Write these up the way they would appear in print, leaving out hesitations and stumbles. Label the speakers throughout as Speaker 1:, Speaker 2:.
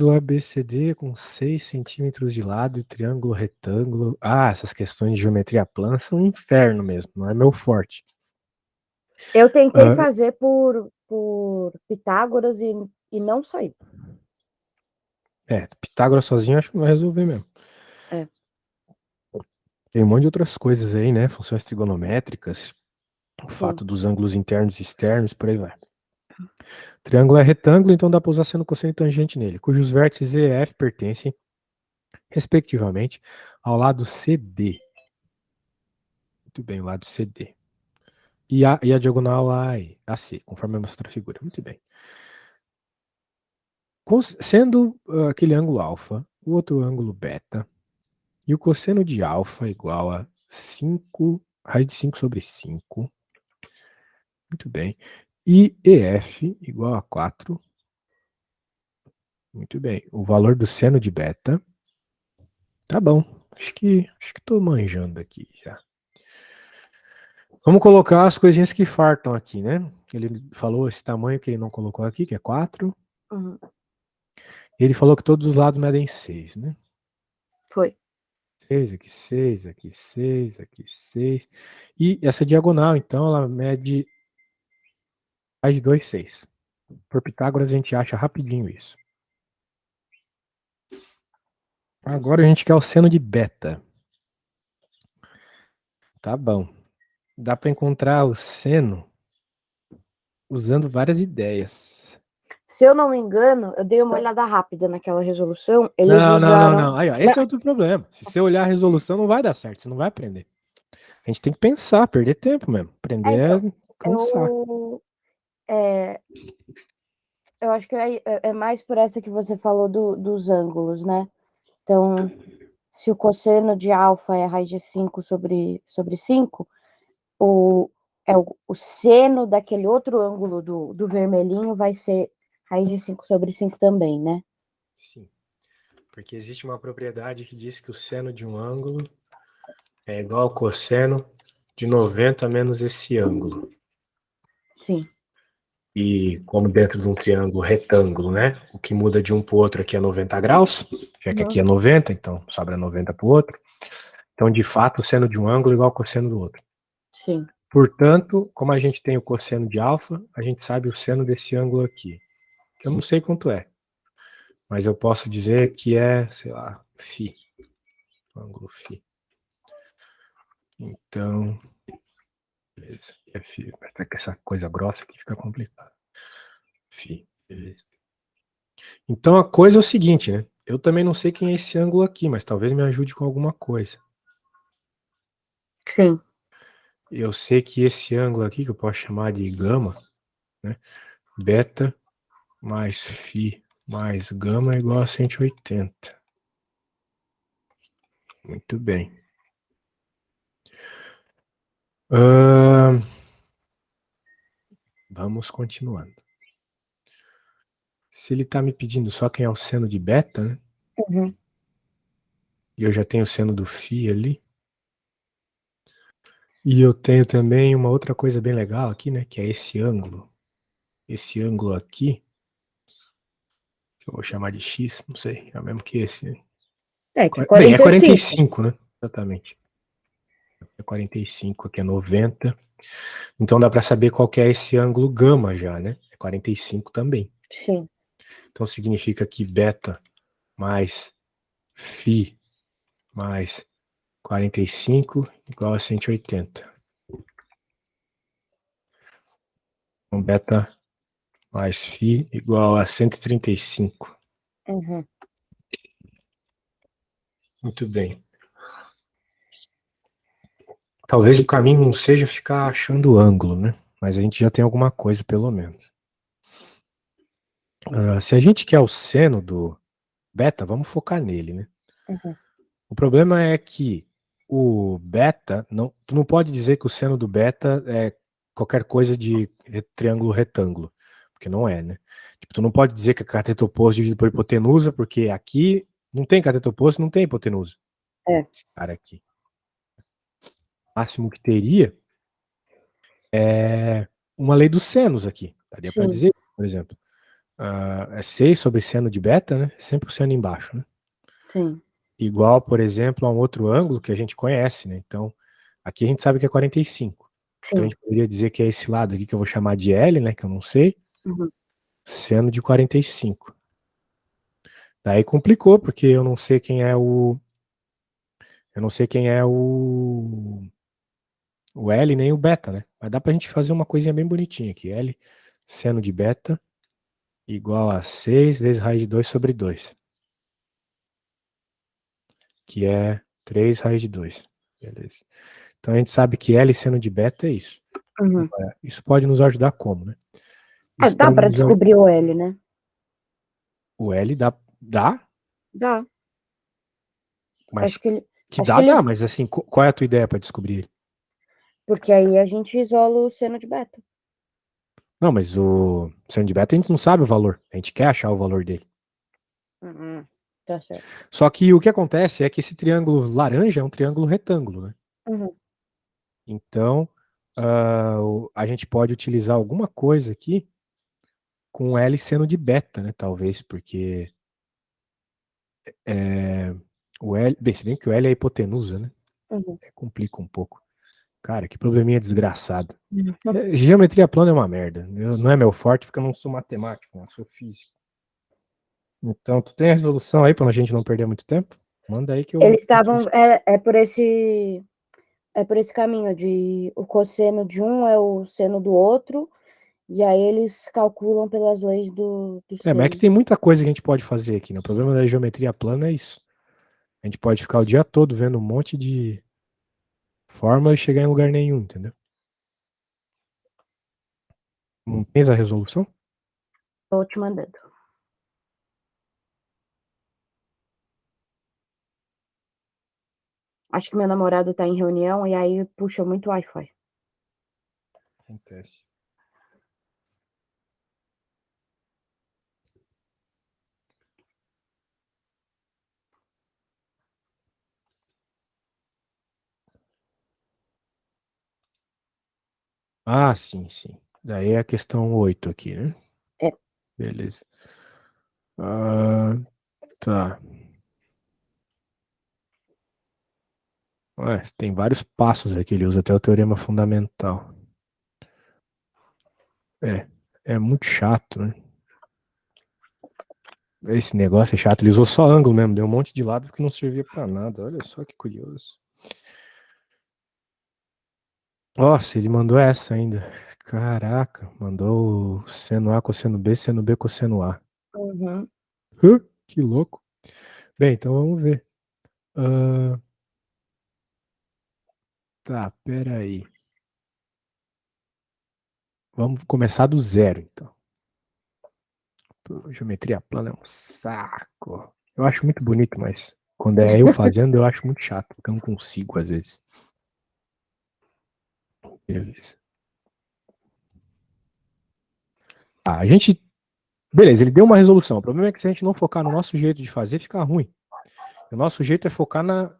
Speaker 1: do ABCD com 6 centímetros de lado e triângulo retângulo. Ah, essas questões de geometria plana são um inferno mesmo, não é meu forte.
Speaker 2: Eu tentei fazer por Pitágoras e não saiu.
Speaker 1: Pitágoras sozinho acho que não vai resolver mesmo.
Speaker 2: É.
Speaker 1: Tem um monte de outras coisas aí, né? Funções trigonométricas, o
Speaker 2: Sim.
Speaker 1: fato dos ângulos internos e externos, por aí vai. Triângulo é retângulo, então dá para usar seno, cosseno e tangente nele, cujos vértices E e F pertencem, respectivamente, ao lado CD. Muito bem, o lado CD. E a diagonal AC, conforme eu mostro a figura. Muito bem. Sendo aquele ângulo alfa, o outro ângulo beta, e o cosseno de alfa igual a 5, raiz de 5 sobre 5. Muito bem. E EF igual a 4. Muito bem. O valor do seno de beta. Tá bom. Acho que tô manjando aqui já. Vamos colocar as coisinhas que fartam aqui, né? Ele falou esse tamanho que ele não colocou aqui, que é 4.
Speaker 2: Uhum.
Speaker 1: Ele falou que todos os lados medem 6, né?
Speaker 2: Foi.
Speaker 1: 6, aqui 6, aqui 6, aqui 6. E essa diagonal, então, ela mede mais de 2, 6. Por Pitágoras a gente acha rapidinho isso. Agora a gente quer o seno de beta. Tá bom. Dá para encontrar o seno usando várias ideias.
Speaker 2: Se eu não me engano, eu dei uma olhada rápida naquela resolução. Eles
Speaker 1: Não, não, não,
Speaker 2: usaram.
Speaker 1: não. Aí, ó, esse é outro problema. Se você olhar a resolução, não vai dar certo, você não vai aprender. A gente tem que pensar, perder tempo mesmo. Aprender
Speaker 2: Então,
Speaker 1: é cansar.
Speaker 2: eu acho que é mais por essa que você falou dos ângulos, né? Então, se o cosseno de alfa é a raiz de 5 sobre 5, o seno daquele outro ângulo do vermelhinho vai ser raiz de 5 sobre 5 também, né?
Speaker 1: Sim. Porque existe uma propriedade que diz que o seno de um ângulo é igual ao cosseno de 90 menos esse ângulo.
Speaker 2: Sim.
Speaker 1: E como dentro de um triângulo retângulo, né? O que muda de um para o outro aqui é 90 graus, já que aqui é 90, então sobra 90 para o outro. Então, de fato, o seno de um ângulo é igual ao cosseno do outro.
Speaker 2: Sim.
Speaker 1: Portanto, como a gente tem o cosseno de alfa, a gente sabe o seno desse ângulo aqui. Eu não sei quanto é, mas eu posso dizer que é, sei lá, φ. Ângulo φ. Então, beleza. É φ. Até que essa coisa grossa aqui fica complicada. Φ. Beleza. Então a coisa é o seguinte, né? Eu também não sei quem é esse ângulo aqui, mas talvez me ajude com alguma coisa.
Speaker 2: Sim.
Speaker 1: Eu sei que esse ângulo aqui, que eu posso chamar de gama, né? Beta mais φ mais gama é igual a 180. Muito bem. Vamos continuando. Se ele está me pedindo só quem é o seno de beta, né?
Speaker 2: Uhum.
Speaker 1: E eu já tenho o seno do φ ali. E eu tenho também uma outra coisa bem legal aqui, né? Que é esse ângulo. Esse ângulo aqui, que eu vou chamar de X, não sei, é o mesmo que esse. Né?
Speaker 2: Que é
Speaker 1: Bem, é
Speaker 2: 45.
Speaker 1: 45, né? Exatamente. É 45, aqui é 90. Então dá para saber qual que é esse ângulo gama já, né? É 45 também.
Speaker 2: Sim.
Speaker 1: Então significa que beta mais φ mais 45 igual a 180. Então beta mais φ igual a 135.
Speaker 2: Uhum.
Speaker 1: Muito bem. Talvez o caminho não seja ficar achando ângulo, né? Mas a gente já tem alguma coisa, pelo menos. Se a gente quer o seno do beta, vamos focar nele, né?
Speaker 2: Uhum.
Speaker 1: O problema é que o beta, tu não pode dizer que o seno do beta é qualquer coisa de triângulo retângulo, porque não é, né? Tipo, tu não pode dizer que é cateto oposto dividido por hipotenusa, porque aqui não tem cateto oposto, não tem hipotenusa. Esse cara aqui. O máximo que teria é uma lei dos senos aqui. Daria para
Speaker 2: Sim.
Speaker 1: dizer, por exemplo. é 6 sobre seno de beta, né? Sempre o seno embaixo, né?
Speaker 2: Sim.
Speaker 1: Igual, por exemplo, a um outro ângulo que a gente conhece, né? Então, aqui a gente sabe que é 45. Então a
Speaker 2: Sim.
Speaker 1: gente poderia dizer que é esse lado aqui que eu vou chamar de L, né? Que eu não sei.
Speaker 2: Uhum.
Speaker 1: Seno de 45. Daí complicou, porque eu não sei quem é o. Eu não sei quem é o L nem o beta, né? Mas dá pra gente fazer uma coisinha bem bonitinha aqui. L seno de beta igual a 6 vezes raiz de 2 sobre 2. Que é 3 raiz de 2. Beleza. Então a gente sabe que L seno de beta é isso.
Speaker 2: Uhum.
Speaker 1: Isso pode nos ajudar como, né? Isso
Speaker 2: Dá
Speaker 1: pode
Speaker 2: para
Speaker 1: nos ajudar.
Speaker 2: descobrir o L, né?
Speaker 1: O L dá,
Speaker 2: Dá.
Speaker 1: mas
Speaker 2: Acho que ele.
Speaker 1: que
Speaker 2: Acho que
Speaker 1: dá,
Speaker 2: ele.
Speaker 1: mas assim, qual é a tua ideia para descobrir ele?
Speaker 2: Porque aí a gente isola o seno de beta.
Speaker 1: Não, mas o seno de beta a gente não sabe o valor. A gente quer achar o valor dele.
Speaker 2: Uhum. Tá certo.
Speaker 1: Só que o que acontece é que esse triângulo laranja é um triângulo retângulo, né?
Speaker 2: Uhum.
Speaker 1: Então, a gente pode utilizar alguma coisa aqui com L seno de beta, né? Talvez, porque o L. Bem, se bem que o L é a hipotenusa, né?
Speaker 2: Uhum.
Speaker 1: Complica um pouco. Cara, que probleminha desgraçado.
Speaker 2: Uhum.
Speaker 1: Geometria plana é uma merda. Não é meu forte porque eu não sou matemático, eu sou físico. Então, tu tem a resolução aí pra gente não perder muito tempo? Manda aí que eu.
Speaker 2: Eles estavam. É por esse caminho de o cosseno de um é o seno do outro, e aí eles calculam pelas leis do
Speaker 1: Mas é que
Speaker 2: seno.
Speaker 1: tem muita coisa que a gente pode fazer aqui, né? O problema da geometria plana é isso. A gente pode ficar o dia todo vendo um monte de fórmula e chegar em lugar nenhum, entendeu? Não tens a resolução?
Speaker 2: Tô te mandando. Acho que meu namorado tá em reunião e aí puxa muito Wi-Fi.
Speaker 1: Acontece. Ah, sim, sim. Daí é a questão 8 aqui, né?
Speaker 2: É.
Speaker 1: Beleza. Ah, tá. Ué, tem vários passos aqui, ele usa até o teorema fundamental. É muito chato, né? Esse negócio é chato. Ele usou só ângulo mesmo, deu um monte de lado que não servia pra nada. Olha só que curioso. Nossa, ele mandou essa ainda. Caraca, mandou seno A, cosseno B, seno B, cosseno A.
Speaker 2: Uhum.
Speaker 1: Que louco. Bem, então vamos ver. Ah, tá, peraí. Vamos começar do zero, então. Pô, geometria plana é um saco. Eu acho muito bonito, mas quando é eu fazendo, eu acho muito chato, porque eu não consigo às vezes. Beleza. A gente. Beleza, ele deu uma resolução. O problema é que se a gente não focar no nosso jeito de fazer, fica ruim. O nosso jeito é focar na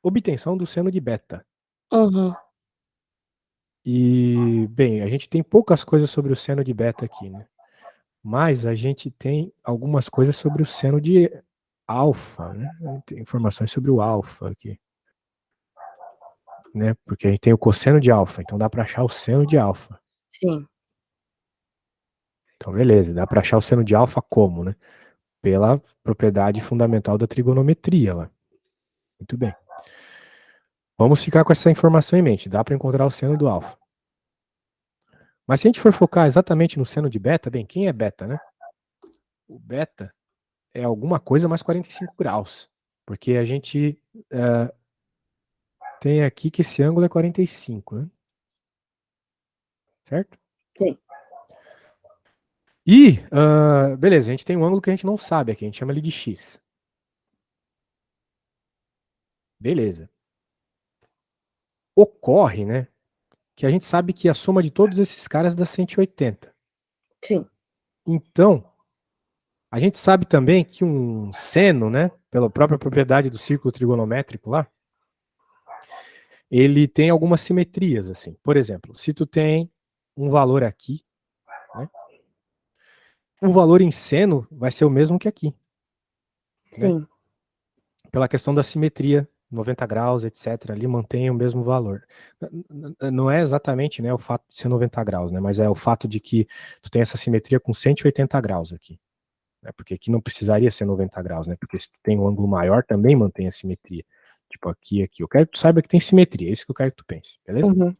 Speaker 1: obtenção do seno de beta.
Speaker 2: Uhum.
Speaker 1: E, bem, a gente tem poucas coisas sobre o seno de beta aqui, né? Mas a gente tem algumas coisas sobre o seno de alfa, né? Tem informações sobre o alfa aqui, né? Porque a gente tem o cosseno de alfa, então dá para achar o seno de alfa.
Speaker 2: Sim.
Speaker 1: Então, beleza, dá para achar o seno de alfa como, né? Pela propriedade fundamental da trigonometria lá. Muito bem. Vamos ficar com essa informação em mente. Dá para encontrar o seno do alfa. Mas se a gente for focar exatamente no seno de beta, bem, quem é beta, né? O beta é alguma coisa mais 45 graus. Porque a gente tem aqui que esse ângulo é 45, né? Certo?
Speaker 2: Sim.
Speaker 1: E, beleza, a gente tem um ângulo que a gente não sabe aqui, a gente chama ele de x. Beleza. Ocorre, né, que a gente sabe que a soma de todos esses caras dá 180.
Speaker 2: Sim.
Speaker 1: Então, a gente sabe também que um seno, né, pela própria propriedade do círculo trigonométrico lá, ele tem algumas simetrias, assim. Por exemplo, se tu tem um valor aqui, né, o valor em seno vai ser o mesmo que aqui, né?
Speaker 2: Sim.
Speaker 1: Pela questão da simetria, 90 graus, etc., ali mantém o mesmo valor. Não é exatamente, né, o fato de ser 90 graus, né, mas é o fato de que tu tem essa simetria com 180 graus aqui, né, porque aqui não precisaria ser 90 graus, né, porque se tu tem um ângulo maior, também mantém a simetria. Tipo aqui, aqui. Eu quero que tu saiba que tem simetria, é isso que eu quero que tu pense, beleza?
Speaker 2: Uhum.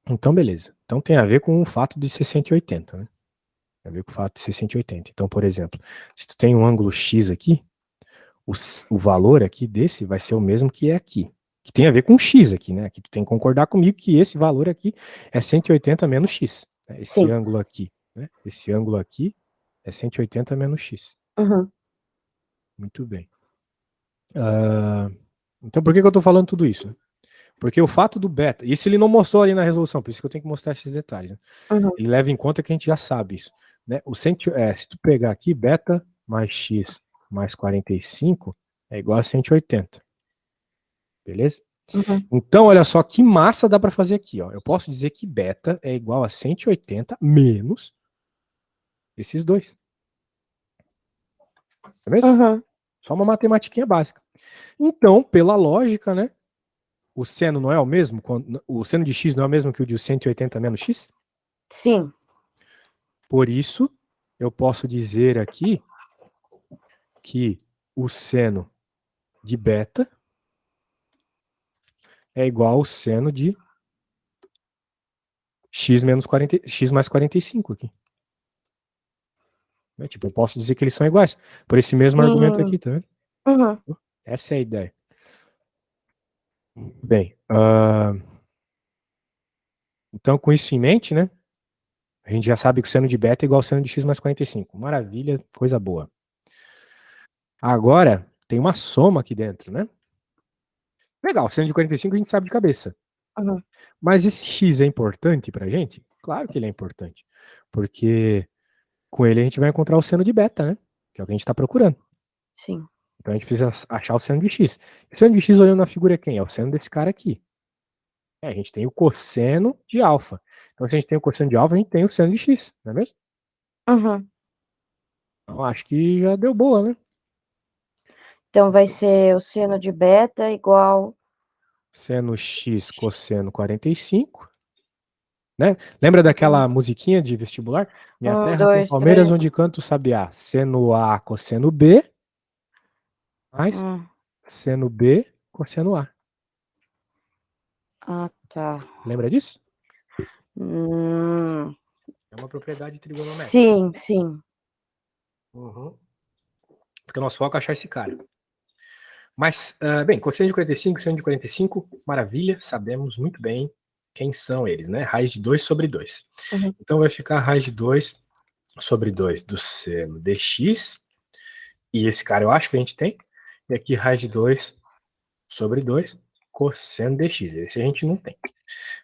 Speaker 1: Então, beleza. Então tem a ver com o fato de ser 180, né? Tem a ver com o fato de ser 180. Então, por exemplo, se tu tem um ângulo X aqui, o valor aqui desse vai ser o mesmo que é aqui. Que tem a ver com X aqui, né? Que tu tem que concordar comigo que esse valor aqui é 180 menos X. Né? Esse
Speaker 2: Sim.
Speaker 1: ângulo aqui, né? Esse ângulo aqui é 180 menos X.
Speaker 2: Uhum.
Speaker 1: Muito bem. Então, por que eu tô falando tudo isso? Porque o fato do beta, isso ele não mostrou ali na resolução, por isso que eu tenho que mostrar esses detalhes. Né?
Speaker 2: Uhum.
Speaker 1: Ele leva em conta que a gente já sabe isso. Né? Se tu pegar aqui, beta mais x mais 45 é igual a 180. Beleza?
Speaker 2: Uhum.
Speaker 1: Então, olha só que massa dá para fazer aqui. Ó. Eu posso dizer que beta é igual a 180 menos esses dois. É mesmo?
Speaker 2: Uhum.
Speaker 1: Só uma matematiquinha básica. Então, pela lógica, né? O seno não é o mesmo? O seno de x não é o mesmo que o de 180 menos x?
Speaker 2: Sim.
Speaker 1: Por isso, eu posso dizer aqui que o seno de beta é igual ao seno de x mais 45 aqui. Tipo, eu posso dizer que eles são iguais por esse mesmo argumento aqui,
Speaker 2: Sim.
Speaker 1: tá vendo?
Speaker 2: Uhum.
Speaker 1: Essa é a ideia. Bem, então com isso em mente, né? A gente já sabe que o seno de beta é igual ao seno de x mais 45. Maravilha, coisa boa. Agora, tem uma soma aqui dentro, né? Legal, seno de 45 a gente sabe de cabeça.
Speaker 2: Uhum.
Speaker 1: Mas esse x é importante pra gente? Claro que ele é importante. Porque com ele a gente vai encontrar o seno de beta, né? Que é o que a gente está procurando.
Speaker 2: Sim.
Speaker 1: Então a gente precisa achar o seno de x. O seno de x olhando na figura é quem? É o seno desse cara aqui. A gente tem o cosseno de alfa. Então, se a gente tem o cosseno de alfa, a gente tem o seno de x, não é mesmo?
Speaker 2: Uhum.
Speaker 1: Então, acho que já deu boa, né?
Speaker 2: Então vai ser o seno de beta igual.
Speaker 1: Seno x cosseno 45, né? Lembra daquela musiquinha de vestibular? Minha terra tem
Speaker 2: 2,
Speaker 1: palmeiras
Speaker 2: 3.
Speaker 1: onde canto o sabiá. Seno A cosseno B mais seno B cosseno A.
Speaker 2: Ah, tá.
Speaker 1: Lembra disso?
Speaker 2: Hum.
Speaker 1: É uma propriedade trigonométrica.
Speaker 2: Sim, sim.
Speaker 1: Uhum. Porque o nosso foco é achar esse cara. Mas, bem, cosseno de 45, cosseno de 45, maravilha, sabemos muito bem quem são eles, né? Raiz de 2 sobre 2.
Speaker 2: Uhum.
Speaker 1: Então vai ficar raiz de 2 sobre 2 do seno dx, e esse cara eu acho que a gente tem, e aqui raiz de 2 sobre 2 cosseno dx, esse a gente não tem.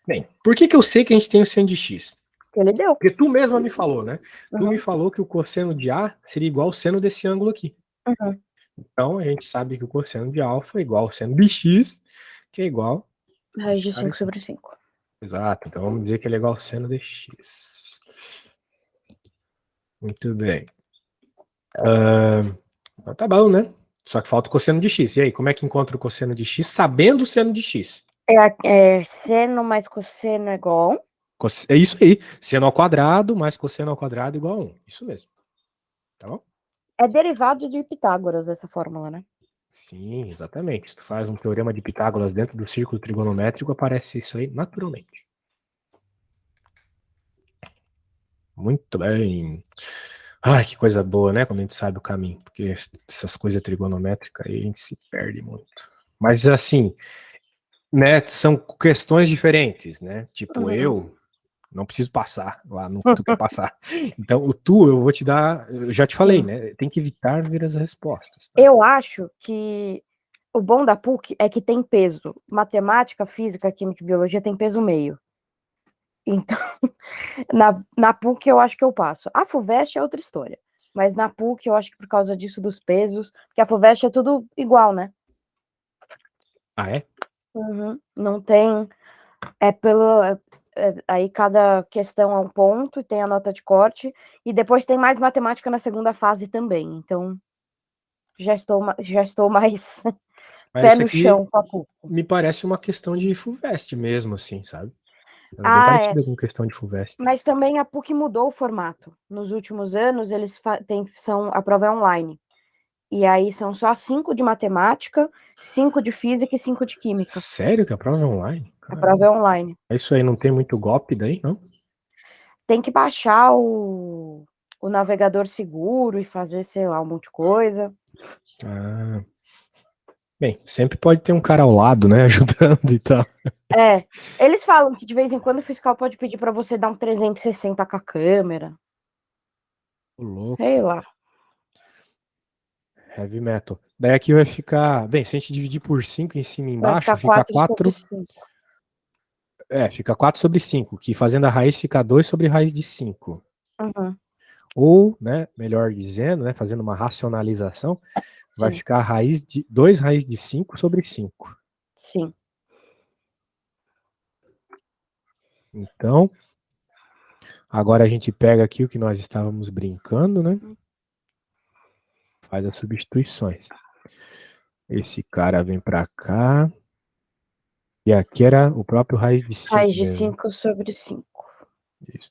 Speaker 1: Bem, por que eu sei que a gente tem o seno de x?
Speaker 2: Ele deu.
Speaker 1: Porque tu mesma me falou, né? Tu
Speaker 2: Uhum.
Speaker 1: me falou que o cosseno de A seria igual ao seno desse ângulo aqui.
Speaker 2: Uhum.
Speaker 1: Então, a gente sabe que o cosseno de alfa é igual ao seno de x, que é igual a
Speaker 2: Raiz
Speaker 1: esse
Speaker 2: de
Speaker 1: cara
Speaker 2: 5
Speaker 1: aqui.
Speaker 2: sobre 5.
Speaker 1: Exato, então vamos dizer que ele é igual ao seno de x. Muito bem. Tá bom, né? Só que falta o cosseno de x. E aí, como é que encontra o cosseno de x sabendo o seno de x?
Speaker 2: É seno mais cosseno é igual.
Speaker 1: É isso aí. Seno ao quadrado mais cosseno ao quadrado igual a 1. Isso mesmo. Tá bom?
Speaker 2: É derivado de Pitágoras essa fórmula, né?
Speaker 1: Sim, exatamente. Se tu faz um teorema de Pitágoras dentro do círculo trigonométrico, aparece isso aí naturalmente. Muito bem. Ai, que coisa boa, né? Quando a gente sabe o caminho. Porque essas coisas trigonométricas aí a gente se perde muito. Mas assim, né? São questões diferentes, né? Tipo,
Speaker 2: Uhum.
Speaker 1: eu não preciso passar lá no que tu quer passar. Então, o tu eu vou te dar. Eu já te falei,
Speaker 2: Sim.
Speaker 1: né? Tem que evitar ver as respostas. Tá?
Speaker 2: Eu acho que o bom da PUC é que tem peso. Matemática, física, química e biologia tem peso meio. Então, na PUC eu acho que eu passo. A FUVEST é outra história. Mas na PUC eu acho que por causa disso dos pesos, porque a FUVEST é tudo igual, né?
Speaker 1: Ah, é?
Speaker 2: Uhum. Não tem. É pelo. Aí cada questão é um ponto e tem a nota de corte, e depois tem mais matemática na segunda fase também. Então, já estou mais
Speaker 1: Mas
Speaker 2: pé
Speaker 1: esse
Speaker 2: no
Speaker 1: aqui
Speaker 2: chão com a PUC.
Speaker 1: me parece uma questão de FUVEST mesmo, assim, sabe? É bem
Speaker 2: Ah, é.
Speaker 1: parecida com questão de FUVEST.
Speaker 2: Mas também a PUC mudou o formato. Nos últimos anos, a prova é online. E aí são só 5 de matemática, 5 de física e 5 de química.
Speaker 1: Sério que a prova é online?
Speaker 2: A prova
Speaker 1: Caramba.
Speaker 2: é online.
Speaker 1: É isso aí, não tem muito golpe daí, não?
Speaker 2: Tem que baixar o navegador seguro e fazer, sei lá, um monte de coisa.
Speaker 1: Ah. Bem, sempre pode ter um cara ao lado, né, ajudando e tal.
Speaker 2: É, eles falam que de vez em quando o fiscal pode pedir para você dar um 360 com a câmera.
Speaker 1: Ô, louco,
Speaker 2: Sei lá.
Speaker 1: heavy metal. Daí aqui vai ficar, bem, se a gente dividir por 5 em cima e
Speaker 2: Vai
Speaker 1: embaixo,
Speaker 2: ficar
Speaker 1: fica
Speaker 2: 4 sobre
Speaker 1: 4.
Speaker 2: 5.
Speaker 1: Fica 4 sobre 5, que fazendo a raiz fica 2 sobre raiz de 5.
Speaker 2: Uhum,
Speaker 1: Ou, né, melhor dizendo, né, fazendo uma racionalização, vai
Speaker 2: sim,
Speaker 1: ficar raiz de 2 raiz de 5 sobre 5.
Speaker 2: sim.
Speaker 1: Então, agora a gente pega aqui o que nós estávamos brincando, né? Faz as substituições. Esse cara vem para cá. E aqui era o próprio raiz de 5
Speaker 2: Raiz de
Speaker 1: mesmo.
Speaker 2: 5 sobre 5.
Speaker 1: Isso.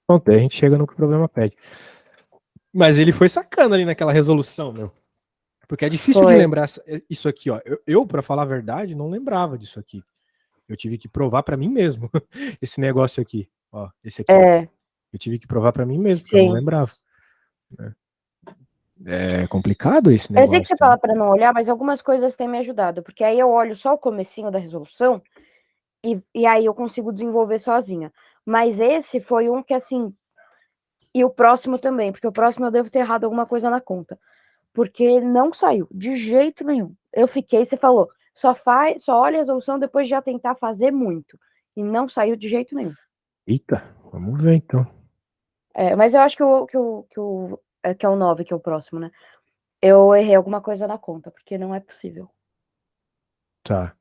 Speaker 1: Pronto, aí a gente chega no que o problema pede. Mas ele foi sacando ali naquela resolução, meu. Porque é difícil de
Speaker 2: Foi.
Speaker 1: lembrar isso aqui, ó. Eu para falar a verdade, não lembrava disso aqui. Eu tive que provar para mim mesmo esse negócio aqui, ó, esse aqui, ó.
Speaker 2: É,
Speaker 1: Eu tive que provar para mim mesmo, porque eu não
Speaker 2: sim.
Speaker 1: lembrava. Né? É complicado esse
Speaker 2: Eu sei que
Speaker 1: negócio,
Speaker 2: você
Speaker 1: tá?
Speaker 2: fala para não olhar, mas algumas coisas têm me ajudado, porque aí eu olho só o comecinho da resolução e aí eu consigo desenvolver sozinha. Mas esse foi um que, assim, e o próximo também, porque o próximo eu devo ter errado alguma coisa na conta. Porque não saiu, de jeito nenhum. Eu fiquei, você falou, só olha a resolução depois de já tentar fazer muito. E não saiu de jeito nenhum.
Speaker 1: Eita, vamos ver então.
Speaker 2: Mas eu acho que é o 9, que é o próximo, né? Eu errei alguma coisa na conta, porque não é possível.
Speaker 1: Tá,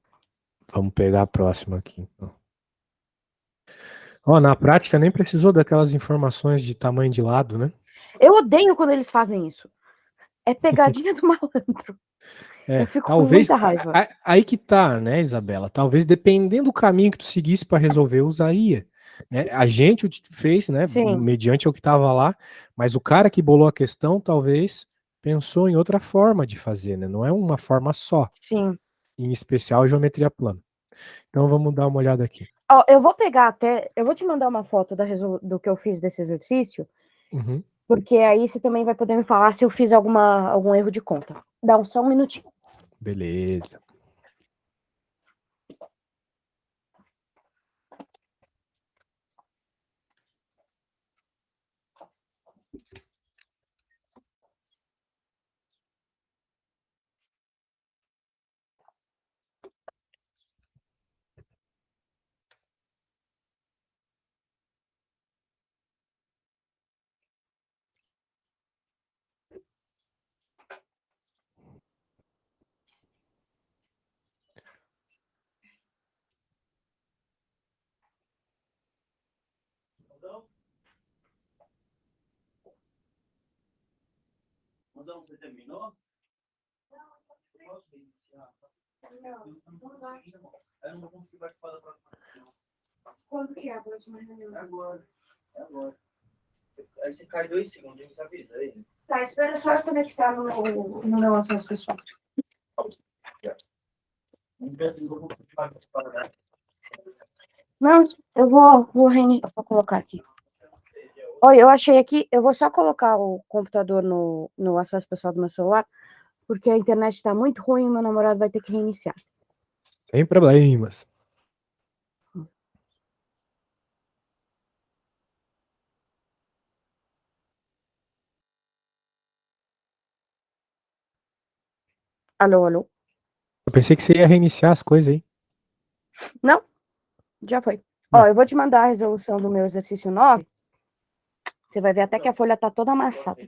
Speaker 1: vamos pegar a próxima aqui, então. Ó, na prática nem precisou daquelas informações de tamanho de lado, né?
Speaker 2: Eu odeio quando eles fazem isso. É pegadinha do malandro. Eu fico com
Speaker 1: Talvez
Speaker 2: muita raiva.
Speaker 1: aí que tá, né, Isabela? Talvez dependendo do caminho que tu seguisse para resolver, eu usaria. Né? A gente fez, né,
Speaker 2: Sim,
Speaker 1: mediante o que estava lá, mas o cara que bolou a questão talvez pensou em outra forma de fazer, né? Não é uma forma só,
Speaker 2: sim.
Speaker 1: em especial a geometria plana. Então vamos dar uma olhada aqui.
Speaker 2: Ó, eu vou pegar até. Eu vou te mandar uma foto do que eu fiz desse exercício,
Speaker 1: Uhum.
Speaker 2: porque aí você também vai poder me falar se eu fiz algum erro de conta. Dá só um minutinho.
Speaker 1: Beleza.
Speaker 3: Você terminou? Eu não vou conseguir participar da próxima.
Speaker 2: Quando que é a próxima reunião?
Speaker 3: Agora. Aí você cai 2 segundos, a gente avisa aí.
Speaker 2: Tá, espera só eu conectar no meu acesso pessoal. Não, vou colocar aqui. Oi, eu achei aqui, eu vou só colocar o computador no acesso pessoal do meu celular, porque a internet está muito ruim e meu namorado vai ter que reiniciar.
Speaker 1: Sem problemas.
Speaker 2: Alô, alô?
Speaker 1: Eu pensei que você ia reiniciar as coisas aí.
Speaker 2: Não, já foi. Ó,
Speaker 1: Não.
Speaker 2: eu vou te mandar a resolução do meu exercício 9. Você vai ver até que a folha tá toda amassada.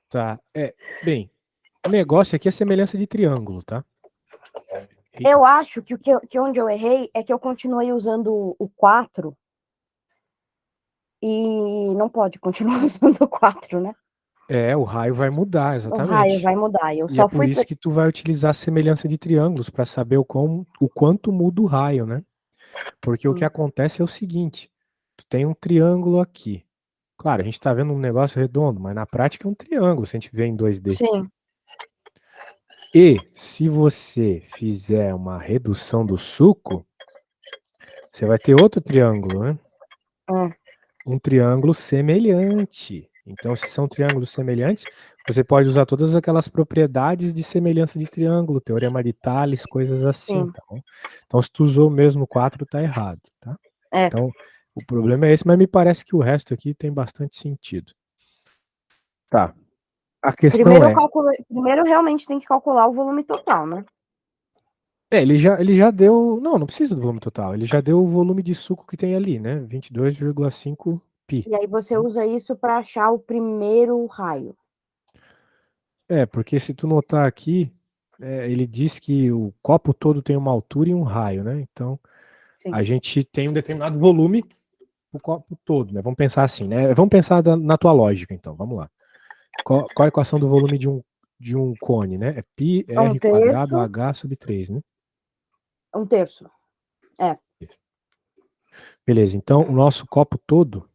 Speaker 1: Tá. Bem, o negócio aqui é semelhança de triângulo, tá?
Speaker 2: Eu acho que onde eu errei é que eu continuei usando o 4 e não pode continuar usando o 4, né?
Speaker 1: O raio vai mudar,
Speaker 2: O raio
Speaker 1: exatamente.
Speaker 2: vai mudar. Eu
Speaker 1: E é
Speaker 2: só
Speaker 1: por
Speaker 2: fui.
Speaker 1: isso que tu vai utilizar a semelhança de triângulos para saber o quanto muda o raio, né? Porque o que acontece é o seguinte: tu tem um triângulo aqui. Claro, a gente tá vendo um negócio redondo, mas na prática é um triângulo, se a gente vê em 2D.
Speaker 2: Sim.
Speaker 1: E se você fizer uma redução do suco, você vai ter outro triângulo, né?
Speaker 2: É.
Speaker 1: Um triângulo semelhante. Então, se são triângulos semelhantes, você pode usar todas aquelas propriedades de semelhança de triângulo, teorema de Tales, coisas assim,
Speaker 2: Sim.
Speaker 1: tá bom? Então, se tu usou o mesmo 4, tá errado, tá?
Speaker 2: É.
Speaker 1: Então, o problema é esse, mas me parece que o resto aqui tem bastante sentido. Tá. A questão é...
Speaker 2: Primeiro realmente tem que calcular o volume total, né?
Speaker 1: ele já deu... Não precisa do volume total. Ele já deu o volume de suco que tem ali, né? 22,5 pi.
Speaker 2: E aí você usa isso para achar o primeiro raio.
Speaker 1: Porque se tu notar aqui, ele diz que o copo todo tem uma altura e um raio, né? Então,
Speaker 2: Sim.
Speaker 1: a gente tem um determinado volume o copo todo, né? Vamos pensar assim, né? Vamos pensar na tua lógica, então. Vamos lá. Qual a equação do volume de um cone, né? É π
Speaker 2: Um
Speaker 1: r quadrado
Speaker 2: terço.
Speaker 1: h sobre 3, né?
Speaker 2: Um terço. É.
Speaker 1: Beleza, então o nosso copo todo,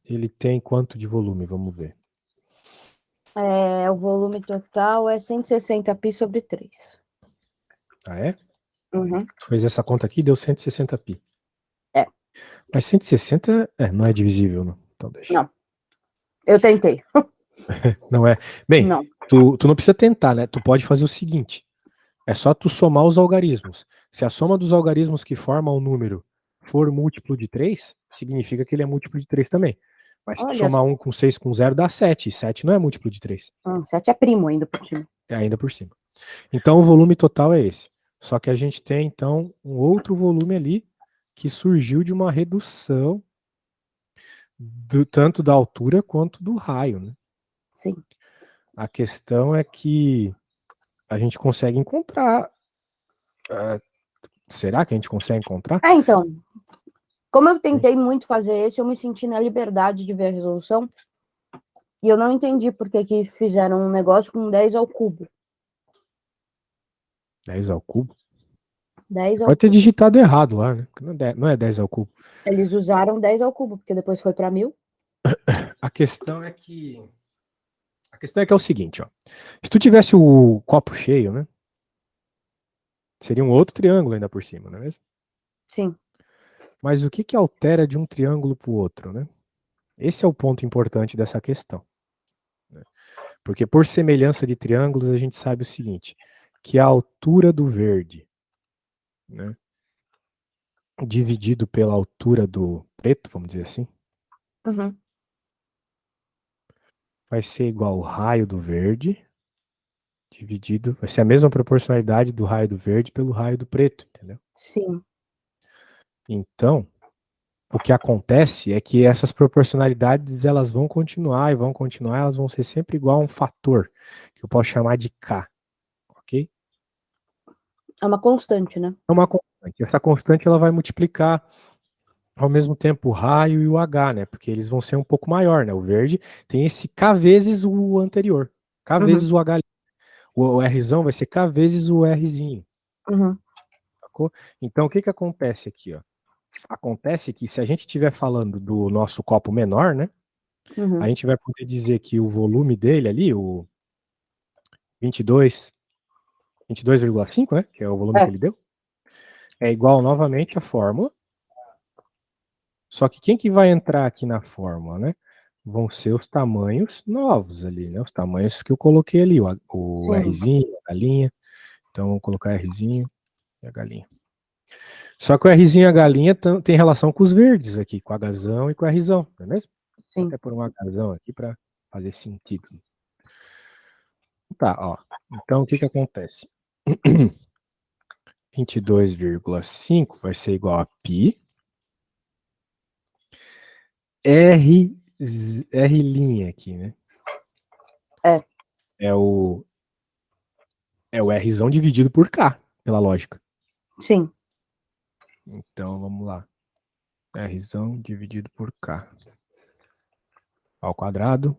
Speaker 1: ele tem quanto de volume? Vamos ver.
Speaker 2: O volume total é 160 pi sobre 3.
Speaker 1: Ah, é?
Speaker 2: Uhum.
Speaker 1: Tu fez essa conta aqui, deu 160 pi.
Speaker 2: É.
Speaker 1: Mas 160 não é divisível, não. Então deixa.
Speaker 2: Não. Eu tentei.
Speaker 1: Não é. Bem,
Speaker 2: Não.
Speaker 1: tu não precisa tentar, né? Tu pode fazer o seguinte: é só tu somar os algarismos. Se a soma dos algarismos que formam o número for múltiplo de 3, significa que ele é múltiplo de 3 também. Mas se tu
Speaker 2: Olha,
Speaker 1: somar 1 com 6 com 0, dá 7. 7 não é múltiplo de 3.
Speaker 2: 7 é primo ainda por cima.
Speaker 1: É ainda por cima. Então o volume total é esse. Só que a gente tem, então, um outro volume ali que surgiu de uma redução tanto da altura quanto do raio, né?
Speaker 2: Sim.
Speaker 1: A questão é que a gente consegue encontrar. Será que a gente consegue encontrar?
Speaker 2: Então, como eu tentei muito fazer esse, eu me senti na liberdade de ver a resolução e eu não entendi por que fizeram um negócio com 10 ao cubo.
Speaker 1: 10 ao cubo?
Speaker 2: 10 ao
Speaker 1: Pode ter
Speaker 2: cubo.
Speaker 1: digitado errado lá, né? Não é 10 ao cubo.
Speaker 2: Eles usaram 10 ao cubo, porque depois foi para 1000.
Speaker 1: A questão é que é o seguinte, ó. Se tu tivesse o copo cheio, né? Seria um outro triângulo ainda por cima, não é mesmo?
Speaker 2: Sim.
Speaker 1: Mas o que altera de um triângulo para o outro, né? Esse é o ponto importante dessa questão. Né? Porque por semelhança de triângulos, a gente sabe o seguinte, que a altura do verde, né, dividido pela altura do preto, vamos dizer assim,
Speaker 2: Uhum.
Speaker 1: vai ser igual ao raio do verde, dividido, vai ser a mesma proporcionalidade do raio do verde pelo raio do preto, entendeu?
Speaker 2: Sim.
Speaker 1: Então, o que acontece é que essas proporcionalidades elas vão continuar, elas vão ser sempre igual a um fator, que eu posso chamar de K, ok?
Speaker 2: É uma constante, né?
Speaker 1: É uma constante. Essa constante ela vai multiplicar ao mesmo tempo o raio e o H, né? Porque eles vão ser um pouco maior, né? O verde tem esse K vezes o anterior, K vezes o H. O Rzão vai ser K vezes o Rzinho.
Speaker 2: Uhum.
Speaker 1: Sacou? Então o que acontece aqui, ó? Acontece que se a gente estiver falando do nosso copo menor, né?
Speaker 2: Uhum.
Speaker 1: A gente vai poder dizer que o volume dele ali, o 22,5, né? Que é o volume que ele deu, é igual novamente à fórmula. Só que quem que vai entrar aqui na fórmula, né? Vão ser os tamanhos novos ali, né? Os tamanhos que eu coloquei ali, o Rzinho, a galinha. Então vamos colocar Rzinho e a galinha. Só que o Rzinho e a galinha tem relação com os verdes aqui, com o Hzão e com o Rzão, não é mesmo? Vou até pôr um Hzão aqui para fazer sentido. Tá, ó. Então o que acontece? 22,5 vai ser igual a π R' aqui, né? É o Rzão dividido por K. Pela lógica.
Speaker 2: Sim.
Speaker 1: Então, vamos lá. Rzão dividido por K. Ao quadrado.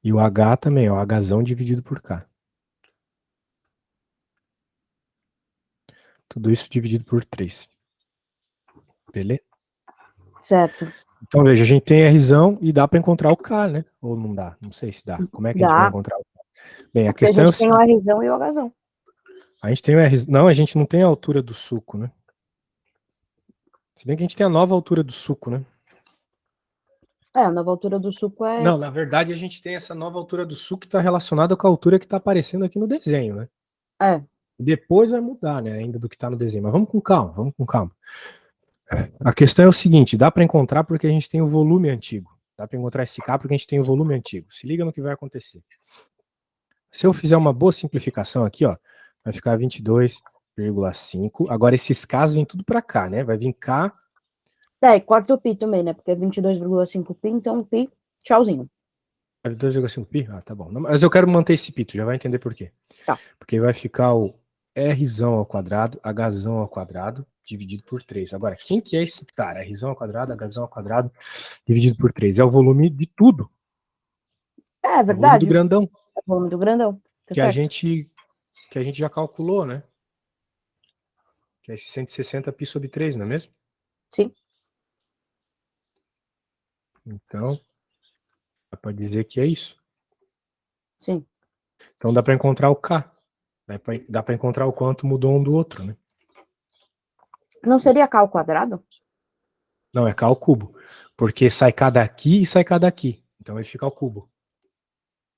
Speaker 1: E o H também, ó. Hzão dividido por K. Tudo isso dividido por 3. Beleza?
Speaker 2: Certo.
Speaker 1: Então, veja, a gente tem Rzão e dá para encontrar o K, né? Ou não dá? Não sei se dá. Como é que a gente vai
Speaker 2: Dá.
Speaker 1: encontrar o K? Bem, a
Speaker 2: Porque a
Speaker 1: questão é o
Speaker 2: gente tem o
Speaker 1: seguinte.
Speaker 2: Rzão e o Hzão.
Speaker 1: A gente tem o Rzão. Não, a gente não tem a altura do suco, né? Se bem que a gente tem a nova altura do suco, né?
Speaker 2: A nova altura do suco é.
Speaker 1: Não, na verdade a gente tem essa nova altura do suco que está relacionada com a altura que está aparecendo aqui no desenho, né?
Speaker 2: É.
Speaker 1: Depois vai mudar, né? Ainda do que está no desenho. Mas vamos com calma, vamos com calma. A questão é o seguinte: dá para encontrar porque a gente tem o volume antigo. Dá para encontrar esse K porque a gente tem o volume antigo. Se liga no que vai acontecer. Se eu fizer uma boa simplificação aqui, ó, vai ficar 22,5. Agora esses Ks vêm tudo para cá, né? Vai vir K.
Speaker 2: E corta o pi também, né? Porque é 22,5 pi, então pi, tchauzinho.
Speaker 1: 2,5 pi? Ah, tá bom. Mas eu quero manter esse pi, tu já vai entender por quê.
Speaker 2: Tá.
Speaker 1: Porque vai ficar o Rzão ao quadrado, Hzão ao quadrado, dividido por 3. Agora, quem que é esse cara? Rzão ao quadrado, Hzão ao quadrado, dividido por 3. É o volume de tudo.
Speaker 2: É
Speaker 1: É o volume
Speaker 2: verdade.
Speaker 1: do grandão.
Speaker 2: É o volume do grandão. Tá
Speaker 1: Que a
Speaker 2: certo.
Speaker 1: gente já calculou, né? Que é esse 160 pi sobre 3, não é mesmo?
Speaker 2: Sim.
Speaker 1: Então, dá para dizer que é isso.
Speaker 2: Sim.
Speaker 1: Então dá para encontrar o K. Dá para encontrar o quanto mudou um do outro, né?
Speaker 2: Não seria K ao quadrado?
Speaker 1: Não, é K ao cubo. Porque sai K daqui e sai K daqui. Então ele fica ao cubo.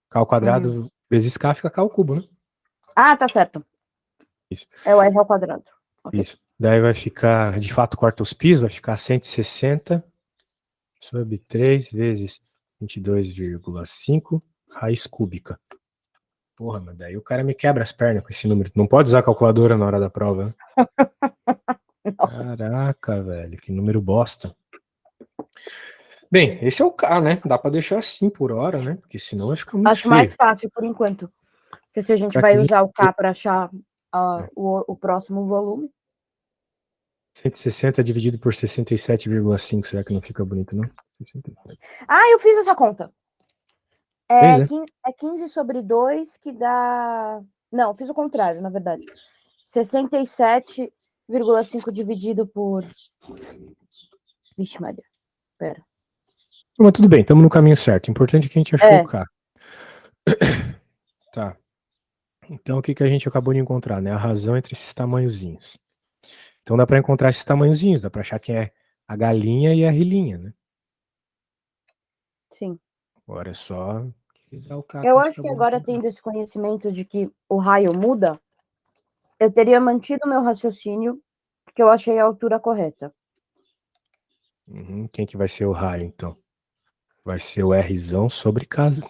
Speaker 1: K ao quadrado vezes K fica K ao cubo, né?
Speaker 2: Ah, tá certo.
Speaker 1: Isso.
Speaker 2: É o R ao quadrado. Okay.
Speaker 1: Isso. Daí vai ficar, de fato, corta os pis, vai ficar 160 sobre 3 vezes 22,5 raiz cúbica. Porra, mas daí o cara me quebra as pernas com esse número. Não pode usar a calculadora na hora da prova, né? Caraca, velho, que número bosta. Bem, esse é o K, né? Dá pra deixar assim por hora, né? Porque senão vai ficar muito
Speaker 2: Acho
Speaker 1: feio.
Speaker 2: mais fácil por enquanto. Porque se a gente vai usar o K para achar o próximo volume.
Speaker 1: 160 dividido por 67,5, será que não fica bonito, não? 67.
Speaker 2: Ah, eu fiz essa conta.
Speaker 1: Fez, né?
Speaker 2: É 15 sobre 2 que dá... Não, fiz o contrário, na verdade. 67,5 dividido por... Vixe, Maria. Pera.
Speaker 1: Mas tudo bem, estamos no caminho certo. O importante é que a gente achou o K. Tá. Então o que a gente acabou de encontrar, né? A razão entre esses tamanhozinhos. Então dá para encontrar esses tamanhozinhos, dá para achar quem é a galinha e a rilinha, né?
Speaker 2: Sim.
Speaker 1: Agora é só usar o K.
Speaker 2: Eu acho que agora, tendo esse conhecimento de que o raio muda, eu teria mantido meu raciocínio, porque eu achei a altura correta.
Speaker 1: Quem que vai ser o raio, então? Vai ser o Rzão sobre casa.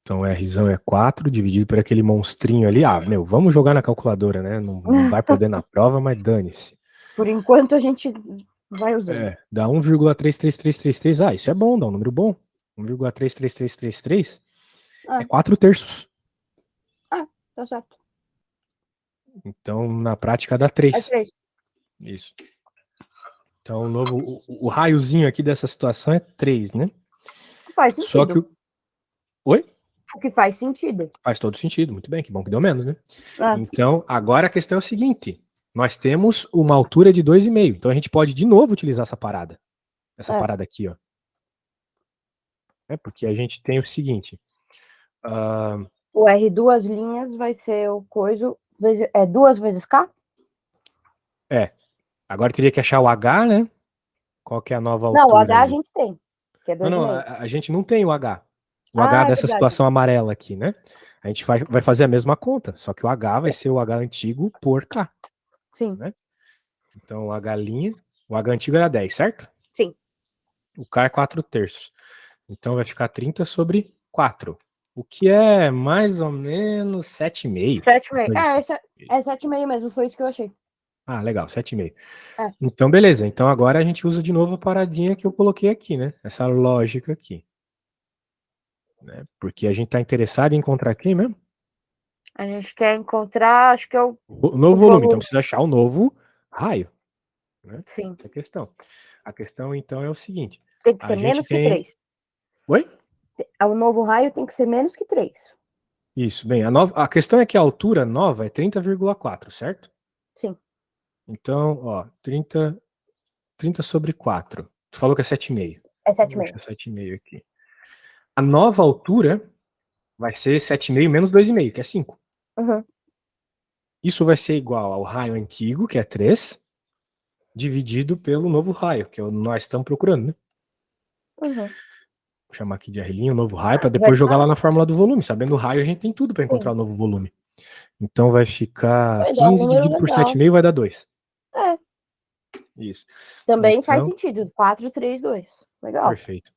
Speaker 1: Então o Rzão é 4 dividido por aquele monstrinho ali. Ah, meu, vamos jogar na calculadora, né? Não vai poder na prova, mas dane-se.
Speaker 2: Por enquanto a gente vai usando.
Speaker 1: Dá 1,33333. Ah, isso é bom, dá um número bom. 1,33333 é 4 terços.
Speaker 2: Ah, tá certo.
Speaker 1: Então, na prática, dá 3.
Speaker 2: É 3.
Speaker 1: Isso. Então, o raiozinho aqui dessa situação é 3, né?
Speaker 2: Faz sentido.
Speaker 1: Só que Oi?
Speaker 2: O que faz sentido.
Speaker 1: Faz todo sentido, muito bem, que bom que deu menos, né? Então, agora a questão é o seguinte: nós temos uma altura de 2,5. Então a gente pode de novo utilizar essa parada. Essa parada aqui, ó. Porque a gente tem o seguinte.
Speaker 2: O R, duas linhas, vai ser o coisa. É 2 vezes K?
Speaker 1: Agora teria que achar o H, né? Qual que é a nova altura?
Speaker 2: Não, o H a gente tem. Que é 2,5.
Speaker 1: Não, a gente não tem o H. O H dessa situação amarela aqui, né? A gente vai fazer a mesma conta, só que o H vai ser o H antigo por K.
Speaker 2: Sim.
Speaker 1: Né? Então o H antigo era 10, certo?
Speaker 2: Sim.
Speaker 1: O K é 4 terços. Então vai ficar 30 sobre 4. O que é mais ou menos 7,5.
Speaker 2: 7,5. É 7,5 mesmo, foi isso que eu achei.
Speaker 1: Ah, legal, 7,5. Então, beleza. Então agora a gente usa de novo a paradinha que eu coloquei aqui, né? Essa lógica aqui. Né? Porque a gente tá interessado em encontrar quem mesmo?
Speaker 2: A gente quer encontrar, acho que é o
Speaker 1: O novo volume, então precisa achar o novo raio. Né?
Speaker 2: Sim.
Speaker 1: Essa é a questão. A questão, então, é o seguinte.
Speaker 2: Tem que
Speaker 1: A
Speaker 2: ser
Speaker 1: gente
Speaker 2: menos que
Speaker 1: tem...
Speaker 2: 3.
Speaker 1: Oi?
Speaker 2: O novo raio tem que ser menos que 3.
Speaker 1: Isso, bem, a questão é que a altura nova é 30,4, certo?
Speaker 2: Sim.
Speaker 1: Então, ó, 30 sobre 4. Tu falou que é 7,5.
Speaker 2: É
Speaker 1: Vou deixar
Speaker 2: 7,5.
Speaker 1: 7,5 aqui. A nova altura vai ser 7,5 menos 2,5, que é 5.
Speaker 2: Uhum.
Speaker 1: Isso vai ser igual ao raio antigo, que é 3, dividido pelo novo raio, que é o que nós estamos procurando, né?
Speaker 2: Uhum.
Speaker 1: Vou chamar aqui de R', novo raio, para
Speaker 2: Vai
Speaker 1: depois jogar
Speaker 2: dar.
Speaker 1: lá na fórmula do volume. Sabendo o raio, a gente tem tudo para encontrar
Speaker 2: Sim.
Speaker 1: o novo volume. Então vai ficar
Speaker 2: Vai dar um
Speaker 1: 15
Speaker 2: número
Speaker 1: dividido por
Speaker 2: legal.
Speaker 1: 7,5 vai dar 2.
Speaker 2: É.
Speaker 1: Isso.
Speaker 2: Também faz
Speaker 1: Então,
Speaker 2: sentido. 4, 3, 2. Legal.
Speaker 1: perfeito.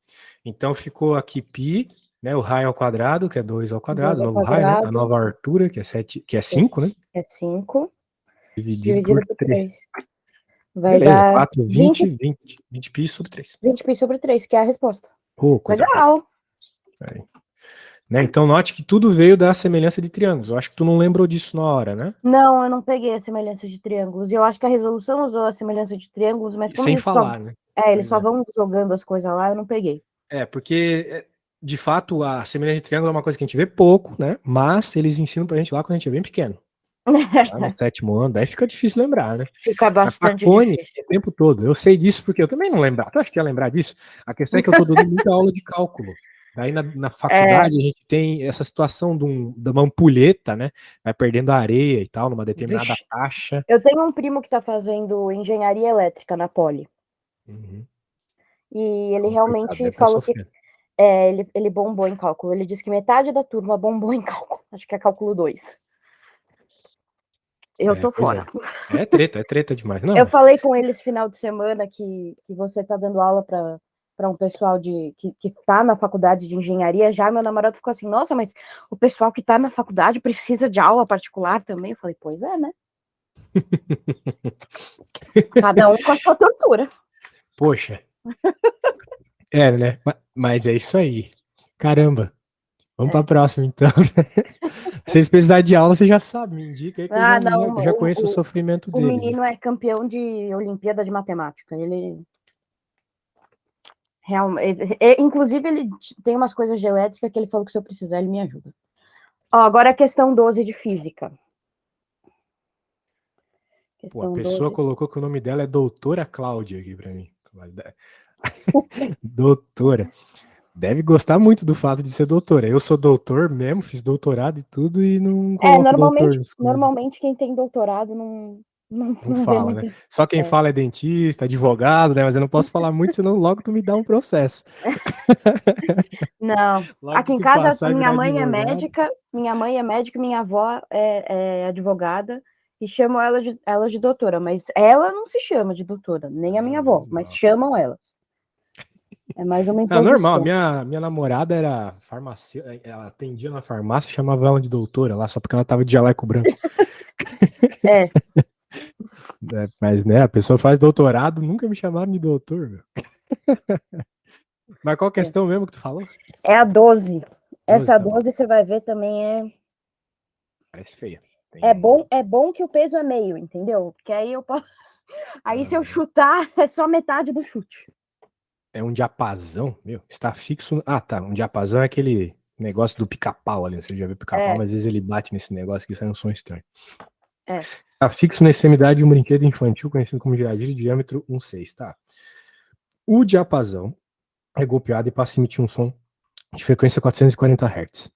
Speaker 1: Então ficou aqui π, né? O raio ao quadrado, que é 2 ao
Speaker 2: 2
Speaker 1: quadrado, o
Speaker 2: ao
Speaker 1: novo raio, né? A
Speaker 2: quadrado.
Speaker 1: nova altura, que é 7, que é 5, né?
Speaker 2: É 5.
Speaker 1: Dividido por
Speaker 2: Dividido por
Speaker 1: 3.
Speaker 2: 3. Vai
Speaker 1: Beleza,
Speaker 2: dar
Speaker 1: 4,
Speaker 2: 20,
Speaker 1: 20 π sobre 3.
Speaker 2: 20 pi sobre 3, que é a resposta.
Speaker 1: Coisa boa.
Speaker 2: Legal.
Speaker 1: Aí. Né? Então note que tudo veio da semelhança de triângulos. Eu acho que tu não lembrou disso na hora, né?
Speaker 2: Não, eu não peguei a semelhança de triângulos. E eu acho que a resolução usou a semelhança de triângulos, mas como
Speaker 1: Sem
Speaker 2: eles só,
Speaker 1: falar, né?
Speaker 2: eles
Speaker 1: Pois
Speaker 2: só
Speaker 1: é.
Speaker 2: vão jogando as coisas lá, eu não peguei.
Speaker 1: Porque, de fato, a semelhança de triângulo é uma coisa que a gente vê pouco, né? Mas eles ensinam pra gente lá quando a gente é bem pequeno. Lá no 7º ano, daí fica difícil lembrar, né?
Speaker 2: Fica
Speaker 1: Mas pra
Speaker 2: bastante
Speaker 1: cone,
Speaker 2: difícil.
Speaker 1: o tempo todo. Eu sei disso porque eu também não lembrava. Tu acha que ia lembrar disso? A questão é que eu tô dando muita aula de cálculo. Daí na
Speaker 2: É,
Speaker 1: faculdade a gente tem essa situação de uma ampulheta, né? Vai perdendo areia e tal, numa determinada
Speaker 2: vixe.
Speaker 1: caixa.
Speaker 2: Eu tenho um primo que está fazendo engenharia elétrica na Poli.
Speaker 1: Uhum.
Speaker 2: E ele
Speaker 1: Coitado, deve
Speaker 2: realmente
Speaker 1: estar
Speaker 2: falou que
Speaker 1: sofrendo.
Speaker 2: ele bombou em cálculo. Ele disse que metade da turma bombou em cálculo. Acho que é cálculo 2. Eu tô
Speaker 1: Pois
Speaker 2: fora.
Speaker 1: é. É treta demais. Não,
Speaker 2: Eu falei com ele esse final de semana que você tá dando aula para um pessoal que tá na faculdade de engenharia já. Meu namorado ficou assim, nossa, mas o pessoal que tá na faculdade precisa de aula particular também. Eu falei, pois é, né? Cada um com a sua tortura.
Speaker 1: poxa. É, né? Mas é isso aí. Caramba. Vamos pra próxima, então. Se vocês precisarem de aula, você já sabe. Me indica aí que eu
Speaker 2: Ah, não,
Speaker 1: já conheço o sofrimento
Speaker 2: o
Speaker 1: deles. Né?
Speaker 2: menino é campeão de Olimpíada de Matemática. Ele realmente, inclusive, ele tem umas coisas de elétrica que ele falou que se eu precisar, ele me ajuda. Ó, agora a questão 12 de física.
Speaker 1: Pô, a
Speaker 2: Questão
Speaker 1: pessoa
Speaker 2: 12.
Speaker 1: colocou que o nome dela é Doutora Cláudia aqui pra mim. Doutora. Deve gostar muito do fato de ser doutora. Eu sou doutor mesmo, fiz doutorado e tudo e não coloco doutor nas coisas.
Speaker 2: Normalmente quem tem doutorado
Speaker 1: Não
Speaker 2: não vê
Speaker 1: fala, né?
Speaker 2: muito.
Speaker 1: Só quem
Speaker 2: É.
Speaker 1: fala é dentista, advogado, né? Mas eu não posso falar muito, senão logo tu me dá um processo.
Speaker 2: Não.
Speaker 1: Logo
Speaker 2: Aqui
Speaker 1: que
Speaker 2: em
Speaker 1: tu
Speaker 2: casa,
Speaker 1: passar e virar advogado.
Speaker 2: minha mãe é médica, minha avó é advogada, e chamam ela de doutora, mas ela não se chama de doutora, nem a minha
Speaker 1: Ah,
Speaker 2: avó,
Speaker 1: menos
Speaker 2: mas
Speaker 1: mal.
Speaker 2: chamam elas. É mais uma
Speaker 1: Ah, normal.
Speaker 2: imposição.
Speaker 1: Minha namorada era farmacêutica, ela atendia na farmácia e chamava ela de doutora lá, só porque ela tava de jaleco branco.
Speaker 2: É,
Speaker 1: É, mas, né, a pessoa faz doutorado, nunca me chamaram de doutor, meu. Mas qual questão mesmo que tu falou?
Speaker 2: é a 12.
Speaker 1: 12,
Speaker 2: Essa
Speaker 1: tá bom.
Speaker 2: 12 você vai ver também
Speaker 1: Parece feia.
Speaker 2: é bom que o peso é meio, entendeu? Porque aí eu posso. Aí se eu
Speaker 1: Ah,
Speaker 2: chutar, é só metade do chute.
Speaker 1: é um diapasão, meu. Está fixo. Ah, tá. Um diapasão é aquele negócio do pica-pau ali. Você já viu pica-pau,
Speaker 2: É,
Speaker 1: mas às vezes ele bate nesse negócio que sai um som estranho.
Speaker 2: é.
Speaker 1: Está fixo na extremidade de um brinquedo infantil conhecido como giradilha de diâmetro 1,6, tá? O diapasão é golpeado e passa a emitir um som de frequência 440 Hz.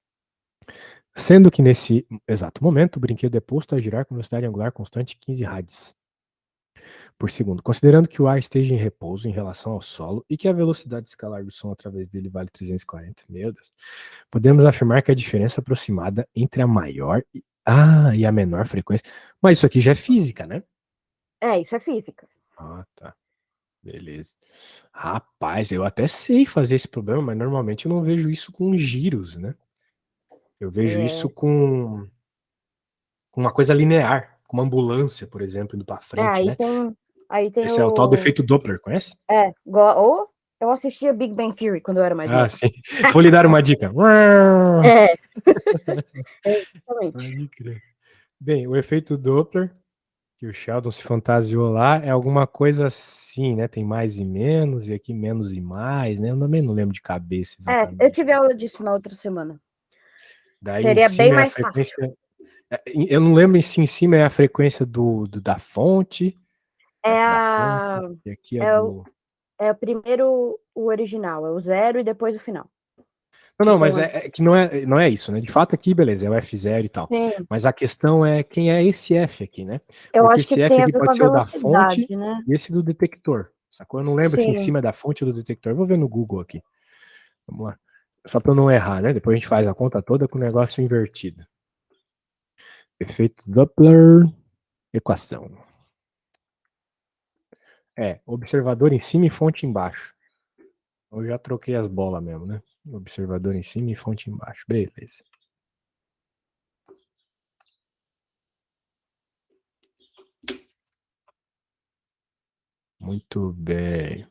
Speaker 1: Sendo que nesse exato momento o brinquedo é posto a girar com velocidade angular constante 15 rádios por segundo, considerando que o ar esteja em repouso em relação ao solo e que a velocidade escalar do som através dele vale 340, meu Deus, podemos afirmar que a diferença aproximada entre a maior e a menor frequência. Mas isso aqui já é física, né?
Speaker 2: É, isso é física.
Speaker 1: Ah, tá. Beleza. Rapaz, eu até sei fazer esse problema, mas normalmente eu não vejo isso com giros, né? Eu vejo isso
Speaker 2: É,
Speaker 1: com uma coisa linear, com uma ambulância, por exemplo, indo para frente,
Speaker 2: aí
Speaker 1: né?
Speaker 2: tem. Aí tem
Speaker 1: Esse é o tal do
Speaker 2: o.
Speaker 1: efeito Doppler, conhece?
Speaker 2: É, Eu assistia Big Bang Theory quando eu era mais nova.
Speaker 1: sim. Vou lhe dar uma dica.
Speaker 2: É. Exatamente.
Speaker 1: Pode crer. Bem, o efeito Doppler, que o Sheldon se fantasiou lá, é alguma coisa assim, né? Tem mais e menos, e aqui menos e mais, né? Eu também não lembro de cabeça exatamente.
Speaker 2: Eu tive aula disso na outra semana.
Speaker 1: Daí
Speaker 2: Seria
Speaker 1: em cima
Speaker 2: bem
Speaker 1: é a
Speaker 2: mais
Speaker 1: frequência. Eu não lembro se em cima é a frequência da fonte.
Speaker 2: É
Speaker 1: Essa da
Speaker 2: a.
Speaker 1: fonte. E aqui é
Speaker 2: É
Speaker 1: do.
Speaker 2: É o primeiro, o original, é o 0 e depois o final.
Speaker 1: Não, mas
Speaker 2: Então,
Speaker 1: é que não é isso, né? De fato, aqui, beleza, é o F0 e tal.
Speaker 2: sim,
Speaker 1: Mas a questão é quem é esse F aqui, né?
Speaker 2: eu
Speaker 1: Porque
Speaker 2: acho que
Speaker 1: esse F
Speaker 2: tem a
Speaker 1: aqui
Speaker 2: ver com
Speaker 1: pode
Speaker 2: a
Speaker 1: ser o da
Speaker 2: velocidade,
Speaker 1: fonte
Speaker 2: né?
Speaker 1: e esse do detector. Sacou? Eu não lembro se em
Speaker 2: Sim.
Speaker 1: cima é da fonte ou do detector. Eu vou ver no Google aqui. Vamos lá. Só para eu não errar, né? Depois a gente faz a conta toda com o negócio invertido. Efeito Doppler, equação. Observador em cima e fonte embaixo. Eu já troquei as bolas mesmo, né? Observador em cima e fonte embaixo. Beleza. Muito bem.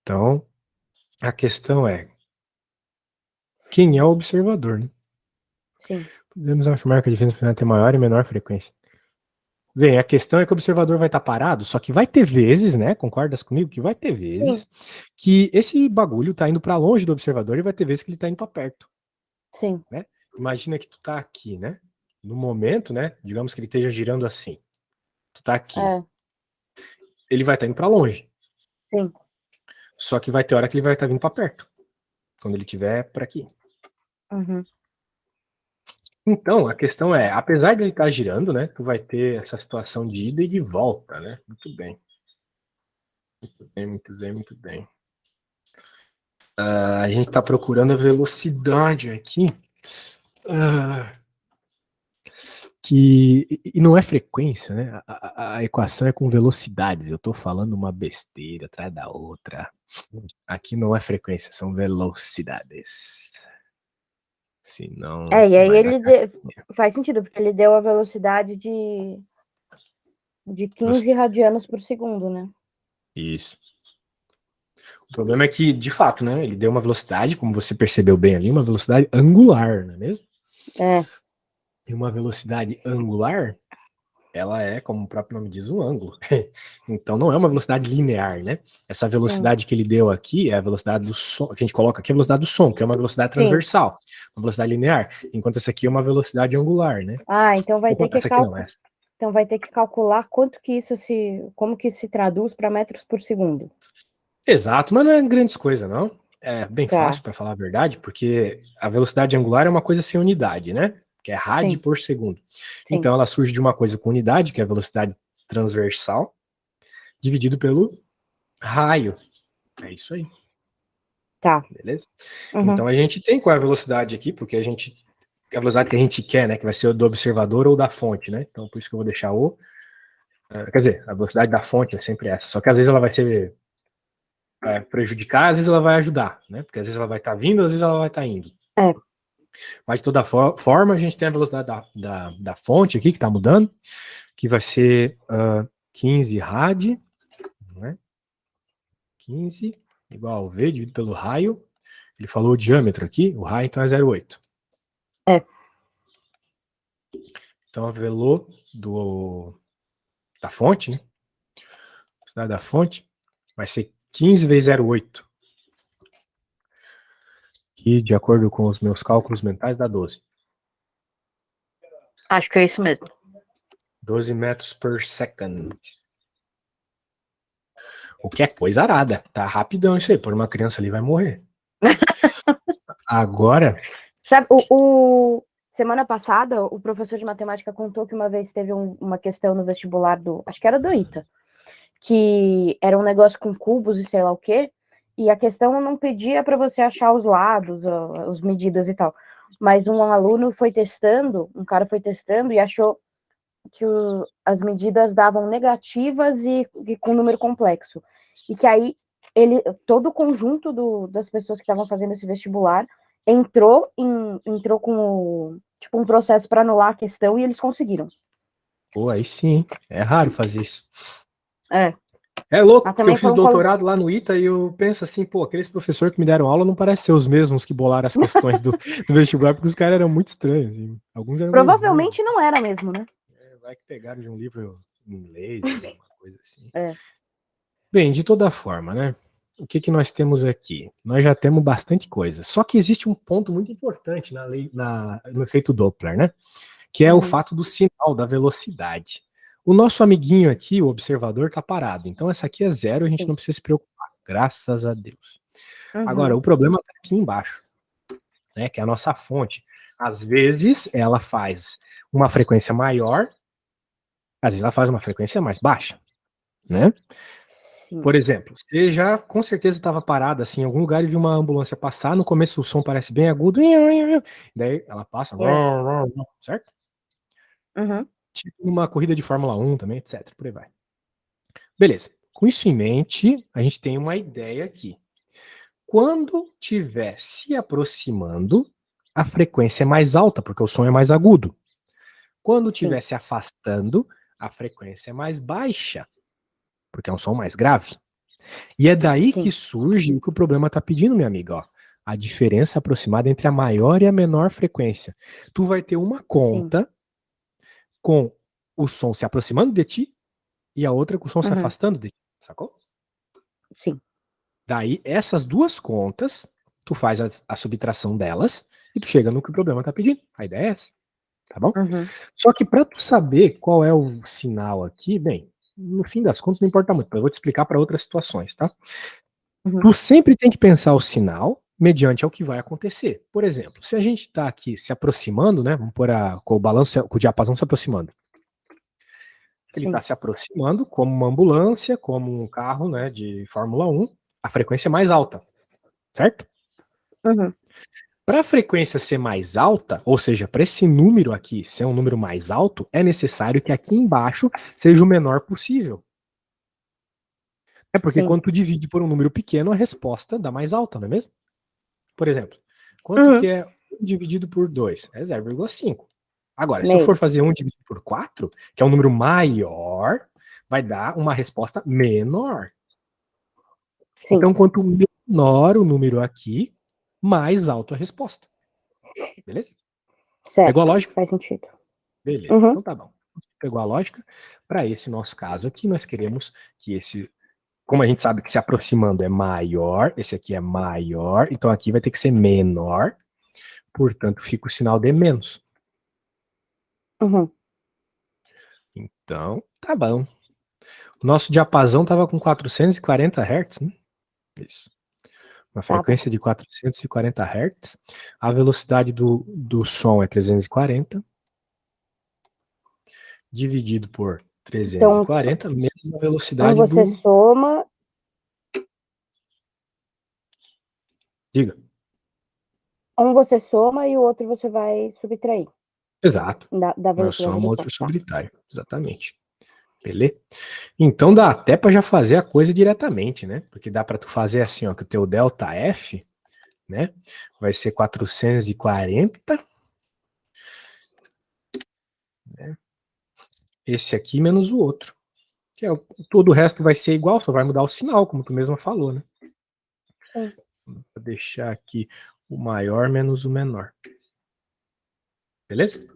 Speaker 1: Então, a questão é, quem é o observador, né?
Speaker 2: Sim.
Speaker 1: Podemos afirmar que a diferença entre ter maior e menor frequência. Bem, a questão é que o observador vai estar parado, só que vai ter vezes, né? Concordas comigo? Que vai ter vezes que esse bagulho tá indo para longe do observador e vai ter vezes que ele tá indo para perto.
Speaker 2: Sim.
Speaker 1: Né? Imagina que tu tá aqui, né? No momento, né? Digamos que ele esteja girando assim. Tu tá aqui. Ele vai estar indo para longe.
Speaker 2: Sim.
Speaker 1: Só que vai ter hora que ele vai estar vindo para perto. Quando ele estiver por aqui.
Speaker 2: Uhum.
Speaker 1: Então, a questão é, apesar de ele estar girando, né? Tu vai ter essa situação de ida e de volta, né? Muito bem. Muito bem, muito bem, muito bem. A gente está procurando a velocidade aqui. E não é frequência, né? A equação é com velocidades. Eu estou falando uma besteira atrás da outra. Aqui não é frequência, são velocidades. Senão.
Speaker 2: E aí
Speaker 1: vai dar
Speaker 2: faz sentido, porque ele deu a velocidade de 15 radianos por segundo, né?
Speaker 1: Isso. O problema é que, de fato, né? Ele deu uma velocidade, como você percebeu bem ali, uma velocidade angular, não é mesmo? E uma velocidade angular, ela é, como o próprio nome diz, um ângulo. Então não é uma velocidade linear, né? Essa velocidade que ele deu aqui é a velocidade do som, que a gente coloca aqui é a velocidade do som, que é uma velocidade transversal, uma velocidade linear, enquanto essa aqui é uma velocidade angular, né?
Speaker 2: Então vai ter que
Speaker 1: essa aqui não, essa.
Speaker 2: Então vai ter que calcular como que se traduz para metros por segundo.
Speaker 1: Exato, mas não é grandes coisas, não. É bem fácil, para falar a verdade, porque a velocidade angular é uma coisa sem unidade, né? Que é rad por segundo. Então ela surge de uma coisa com unidade, que é a velocidade transversal, dividido pelo raio. É isso aí.
Speaker 2: Tá.
Speaker 1: Beleza? Então a gente tem qual é a velocidade aqui, porque a velocidade que a gente quer, né? Que vai ser do observador ou da fonte, né? Então por isso que eu vou deixar quer dizer, a velocidade da fonte é sempre essa. Só que às vezes ela vai ser prejudicar, às vezes ela vai ajudar, né? Porque às vezes ela vai estar vindo, às vezes ela vai estar indo. Mas de toda forma, a gente tem a velocidade da fonte aqui, que está mudando, que vai ser 15 rad, né? 15 igual ao V dividido pelo raio. Ele falou o diâmetro aqui, o raio então é 0,8. Então a velo da fonte, né? A velocidade da fonte vai ser 15 vezes 0,8. Que, de acordo com os meus cálculos mentais, dá 12.
Speaker 2: Acho que é isso mesmo.
Speaker 1: 12 metros per second. O que é coisa arada. Tá rapidão isso aí. Por uma criança ali vai morrer. Agora.
Speaker 2: Sabe, semana passada, o professor de matemática contou que uma vez teve uma questão no vestibular acho que era do ITA, que era um negócio com cubos e sei lá o quê, e a questão não pedia para você achar os lados, as medidas e tal. Mas um aluno foi testando, um cara foi testando e achou que as medidas davam negativas e com número complexo. E que aí todo o conjunto das pessoas que estavam fazendo esse vestibular entrou com um processo para anular a questão e eles conseguiram.
Speaker 1: Pô, aí sim. É raro fazer isso. É louco,
Speaker 2: Mas
Speaker 1: porque
Speaker 2: também
Speaker 1: eu fiz
Speaker 2: foi um
Speaker 1: doutorado lá no ITA e eu penso assim, pô, aqueles professores que me deram aula não parecem ser os mesmos que bolaram as questões do vestibular, porque os caras eram muito estranhos. Assim. Alguns eram nervosos.
Speaker 2: Provavelmente não era mesmo, né?
Speaker 1: Vai que pegaram de um livro em inglês, alguma coisa assim.
Speaker 2: É.
Speaker 1: Bem, de toda forma, né? O que, que nós temos aqui? Nós já temos bastante coisa. Só que existe um ponto muito importante no efeito Doppler, né? Que é o fato do sinal, da velocidade. O nosso amiguinho aqui, o observador, está parado. Então, essa aqui é zero, a gente não precisa se preocupar. Graças a Deus. Agora, o problema está aqui embaixo, né? Que é a nossa fonte. Às vezes, ela faz uma frequência maior, às vezes ela faz uma frequência mais baixa, né?
Speaker 2: Sim.
Speaker 1: Por exemplo, você já com certeza estava parada assim, em algum lugar e viu uma ambulância passar. No começo o som parece bem agudo, daí ela passa, certo? Tipo uma corrida de Fórmula 1 também, etc. Por aí vai. Beleza. Com isso em mente, a gente tem uma ideia aqui. Quando estiver se aproximando, a frequência é mais alta, porque o som é mais agudo. Quando estiver se afastando, a frequência é mais baixa, porque é um som mais grave. E é daí que surge o que o problema está pedindo, minha amiga. Ó, a diferença aproximada entre a maior e a menor frequência. Tu vai ter uma conta com o som se aproximando de ti e a outra com o som se afastando de ti, sacou?
Speaker 2: Sim.
Speaker 1: Daí, essas duas contas, tu faz a subtração delas e tu chega no que o problema está pedindo. A ideia é essa, tá bom? Só que para tu saber qual é o sinal aqui, bem, no fim das contas não importa muito, eu vou te explicar para outras situações, tá? Tu sempre tem que pensar o sinal mediante ao que vai acontecer. Por exemplo, se a gente está aqui se aproximando, né? Vamos pôr com o balanço, com o diapasão se aproximando. Ele está se aproximando como uma ambulância, como um carro, né, de Fórmula 1, a frequência é mais alta, certo? Para a frequência ser mais alta, ou seja, para esse número aqui ser um número mais alto, é necessário que aqui embaixo seja o menor possível. É porque quando tu divide por um número pequeno, a resposta dá mais alta, não é mesmo? Por exemplo, quanto que é 1 dividido por 2? É 0,5. Agora, se eu for fazer 1 dividido por 4, que é um número maior, vai dar uma resposta menor. Então, quanto menor o número aqui, mais alta a resposta. Beleza?
Speaker 2: Certo.
Speaker 1: Pegou a lógica?
Speaker 2: Faz sentido.
Speaker 1: Beleza, então tá bom. Pegou a lógica? Para esse nosso caso aqui, nós queremos que esse, como a gente sabe que se aproximando é maior, esse aqui é maior, então aqui vai ter que ser menor, portanto fica o sinal de menos. Então, tá bom. O nosso diapasão estava com 440 Hz, né? Isso. Uma frequência de 440 Hz. A velocidade do som é 340. Dividido por 340, menos a velocidade
Speaker 2: você soma.
Speaker 1: Diga.
Speaker 2: Um você soma e o outro você vai subtrair.
Speaker 1: Exato.
Speaker 2: Da velocidade.
Speaker 1: Eu somo, outro subtrai. Exatamente. Beleza? Então dá até para já fazer a coisa diretamente, né? Porque dá para tu fazer assim, ó, que o teu delta F, né, vai ser 440, né? Esse aqui menos o outro. Que é, todo o resto vai ser igual, só vai mudar o sinal, como tu mesma falou, né?
Speaker 2: Sim.
Speaker 1: Vou deixar aqui o maior menos o menor. Beleza?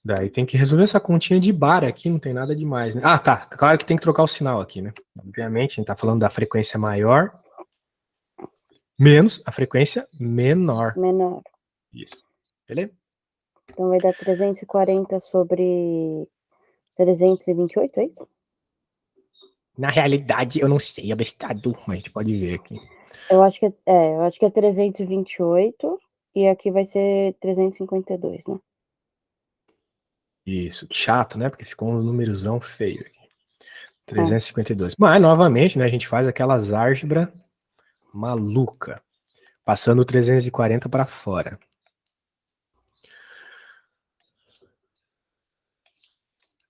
Speaker 1: Daí tem que resolver essa continha de bar aqui, não tem nada demais, né? Ah, tá. Claro que tem que trocar o sinal aqui, né? Obviamente, a gente tá falando da frequência maior menos a frequência menor. Isso. Beleza?
Speaker 2: Então vai dar 340 sobre 328, é isso?
Speaker 1: Na realidade, eu não sei, abestado, mas a gente pode ver aqui.
Speaker 2: Eu acho que é 328 e aqui vai ser 352, né?
Speaker 1: Isso, que chato, né? Porque ficou um númerozão feio aqui. 352. Mas, novamente, né, a gente faz aquelas álgebra maluca, passando o 340 para fora.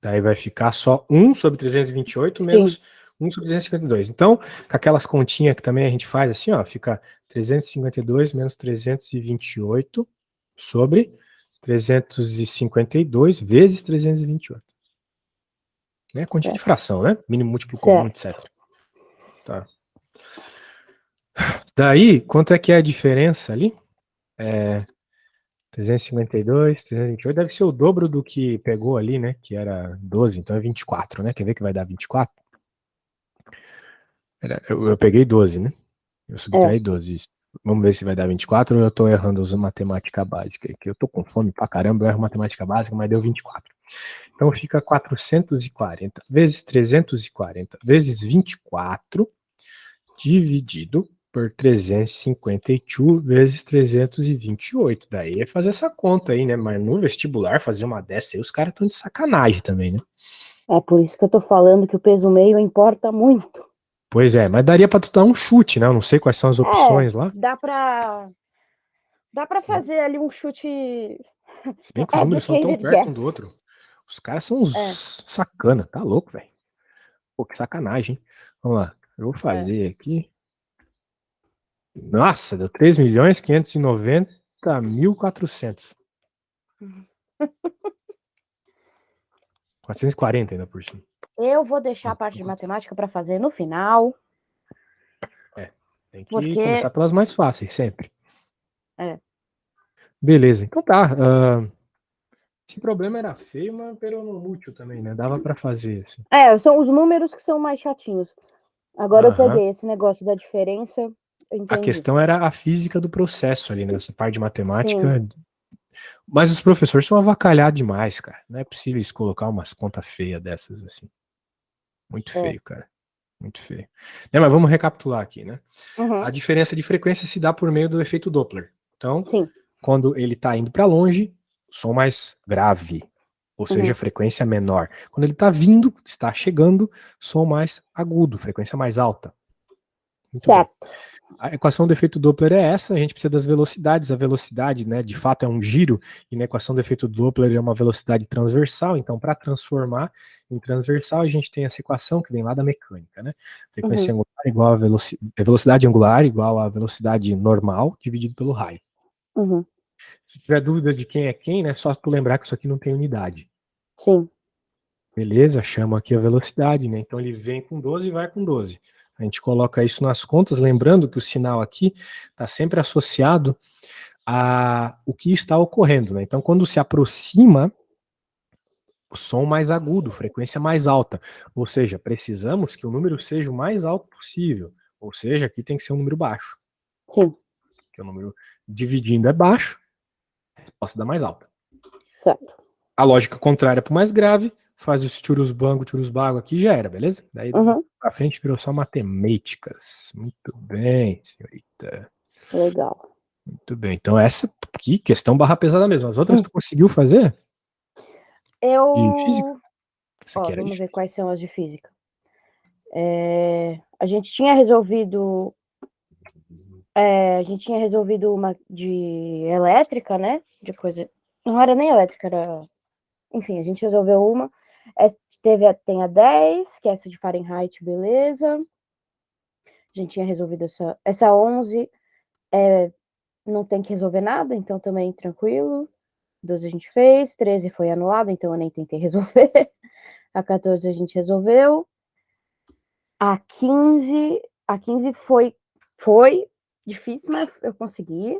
Speaker 1: Daí vai ficar só 1 sobre 328 menos 1 sobre 352. Então, com aquelas continhas que também a gente faz assim, ó, fica 352 menos 328 sobre 352 vezes 328. né? Quantia de
Speaker 2: Certo.
Speaker 1: fração, né? Mínimo, múltiplo comum,
Speaker 2: Certo.
Speaker 1: etc. Tá. Daí, quanto é que é a diferença ali? 352, 328, deve ser o dobro do que pegou ali, né? Que era 12, então é 24, né? Quer ver que vai dar 24? Eu peguei 12, né? Eu subtraí 12. Isso. Vamos ver se vai dar 24 ou eu tô errando usando matemática básica. Que eu tô com fome pra caramba, eu erro matemática básica, mas deu 24. Então fica 440 vezes 340 vezes 24 dividido por 352 vezes 328. Daí é fazer essa conta aí, né? Mas no vestibular, fazer uma dessa aí, os caras estão de sacanagem também, né?
Speaker 2: É por isso que eu tô falando que o peso meio importa muito.
Speaker 1: Pois é, mas daria pra tu dar um chute, né? Eu não sei quais são as opções lá.
Speaker 2: Dá pra fazer ali um chute
Speaker 1: Se bem que os números são tão
Speaker 2: educated
Speaker 1: perto um do
Speaker 2: guess.
Speaker 1: outro. Os caras são uns sacana, tá louco, velho. Pô, que sacanagem, hein? Vamos lá, eu vou fazer aqui. Nossa, deu 3.590.400. 440 ainda por cima.
Speaker 2: Eu vou deixar a parte de matemática para fazer no final.
Speaker 1: Tem que
Speaker 2: Porque...
Speaker 1: começar pelas mais fáceis, sempre.
Speaker 2: É.
Speaker 1: Beleza, então tá. Esse problema era feio, mas era útil também, né? Dava pra fazer, assim.
Speaker 2: São os números que são mais chatinhos. Agora eu peguei esse negócio da diferença, eu entendi.
Speaker 1: A questão era a física do processo ali, nessa parte de matemática.
Speaker 2: Sim.
Speaker 1: Mas os professores são avacalhados demais, cara. Não é possível eles colocar umas contas feias dessas, assim. Muito feio, cara. Muito feio. Mas vamos recapitular aqui, né?
Speaker 2: Uhum.
Speaker 1: A diferença de frequência se dá por meio do efeito Doppler. Então,
Speaker 2: Sim.
Speaker 1: quando ele está indo para longe, som mais grave, ou seja,
Speaker 2: Uhum.
Speaker 1: frequência menor. Quando ele está vindo, está chegando, som mais agudo, frequência mais alta. Muito
Speaker 2: certo.
Speaker 1: bem. A equação do efeito Doppler é essa, a gente precisa das velocidades. A velocidade, né, de fato é um giro, e na equação do efeito Doppler é uma velocidade transversal, então para transformar em transversal a gente tem essa equação que vem lá da mecânica, né? Frequência angular igual a velocidade angular igual a velocidade normal dividido pelo raio.
Speaker 2: Uhum.
Speaker 1: Se tiver dúvidas de quem é quem, né, só tu lembrar que isso aqui não tem unidade.
Speaker 2: Sim.
Speaker 1: Beleza, chama aqui a velocidade, né? Então ele vem com 12 e vai com 12. A gente coloca isso nas contas, lembrando que o sinal aqui está sempre associado a o que está ocorrendo, né? Então, quando se aproxima, o som mais agudo, frequência mais alta. Ou seja, precisamos que o número seja o mais alto possível. Ou seja, aqui tem que ser um número baixo.
Speaker 2: Sim.
Speaker 1: Porque o número dividindo é baixo, a resposta dá mais alta.
Speaker 2: Certo.
Speaker 1: A lógica contrária para o mais grave, faz os churusbango, churusbago aqui, já era, beleza? Daí pra frente virou só matemáticas. Muito bem, senhorita.
Speaker 2: Legal.
Speaker 1: Muito bem. Então essa aqui, questão barra pesada mesmo. As outras tu conseguiu fazer? De física? Essa aqui era
Speaker 2: Vamos
Speaker 1: difícil.
Speaker 2: ver quais são as de física. A gente tinha resolvido uma de elétrica, né? De coisa. Não era nem elétrica, era. Enfim, a gente resolveu uma. Tem a 10, que é essa de Fahrenheit, beleza. A gente tinha resolvido essa 11. Não tem que resolver nada, então também tranquilo. 12 a gente fez, 13 foi anulado, então eu nem tentei resolver. A 14 a gente resolveu. A 15 foi difícil, mas eu consegui.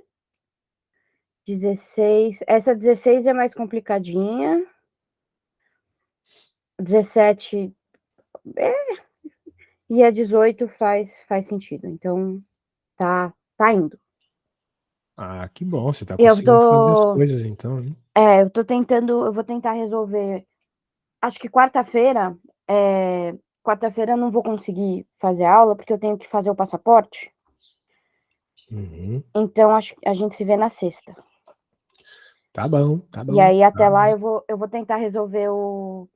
Speaker 2: 16, essa 16 é mais complicadinha. 17 e a 18 faz sentido. Então tá indo.
Speaker 1: Ah, que bom, você tá conseguindo fazer as coisas então, né?
Speaker 2: Eu vou tentar resolver. Acho que quarta-feira eu não vou conseguir fazer aula porque eu tenho que fazer o passaporte.
Speaker 1: Uhum.
Speaker 2: Então acho que a gente se vê na sexta.
Speaker 1: Tá bom, tá bom.
Speaker 2: E aí até lá eu vou tentar resolver o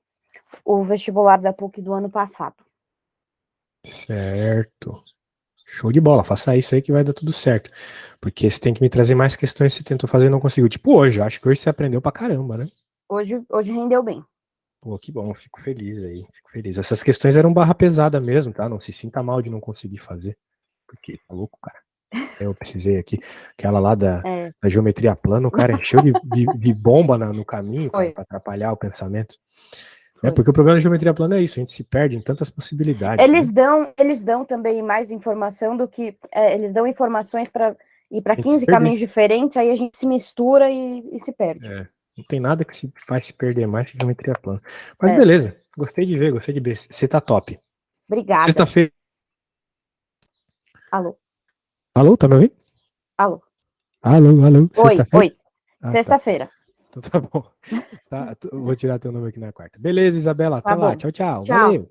Speaker 2: vestibular da PUC do ano passado.
Speaker 1: Certo. Show de bola, faça isso aí que vai dar tudo certo. Porque você tem que me trazer mais questões que você tentou fazer e não conseguiu. Tipo hoje, eu acho que hoje você aprendeu pra caramba, né?
Speaker 2: Hoje rendeu bem.
Speaker 1: Pô, que bom, fico feliz aí, fico feliz. Essas questões eram barra pesada mesmo, tá? Não se sinta mal de não conseguir fazer. Porque tá louco, cara. Eu precisei aqui, aquela lá da geometria plana, o cara encheu de bomba no caminho, cara, pra atrapalhar o pensamento. Porque o problema da geometria plana é isso, a gente se perde em tantas possibilidades.
Speaker 2: Eles dão também mais informação do que. Eles dão informações para ir para
Speaker 1: Tem que
Speaker 2: 15
Speaker 1: se perder.
Speaker 2: caminhos diferentes, aí a gente se mistura e se perde.
Speaker 1: Não tem nada que se faz se perder mais que geometria plana. Mas beleza, gostei de ver. Você tá top.
Speaker 2: Obrigada.
Speaker 1: Sexta-feira.
Speaker 2: Alô?
Speaker 1: Alô, tá me ouvindo?
Speaker 2: Alô?
Speaker 1: Alô.
Speaker 2: Oi.
Speaker 1: Ah,
Speaker 2: Sexta-feira.
Speaker 1: Então tá bom. Eu vou tirar teu nome aqui na quarta. Beleza, Isabela. Até
Speaker 2: Tá
Speaker 1: lá.
Speaker 2: bom.
Speaker 1: Tchau.
Speaker 2: Tchau.
Speaker 1: Valeu.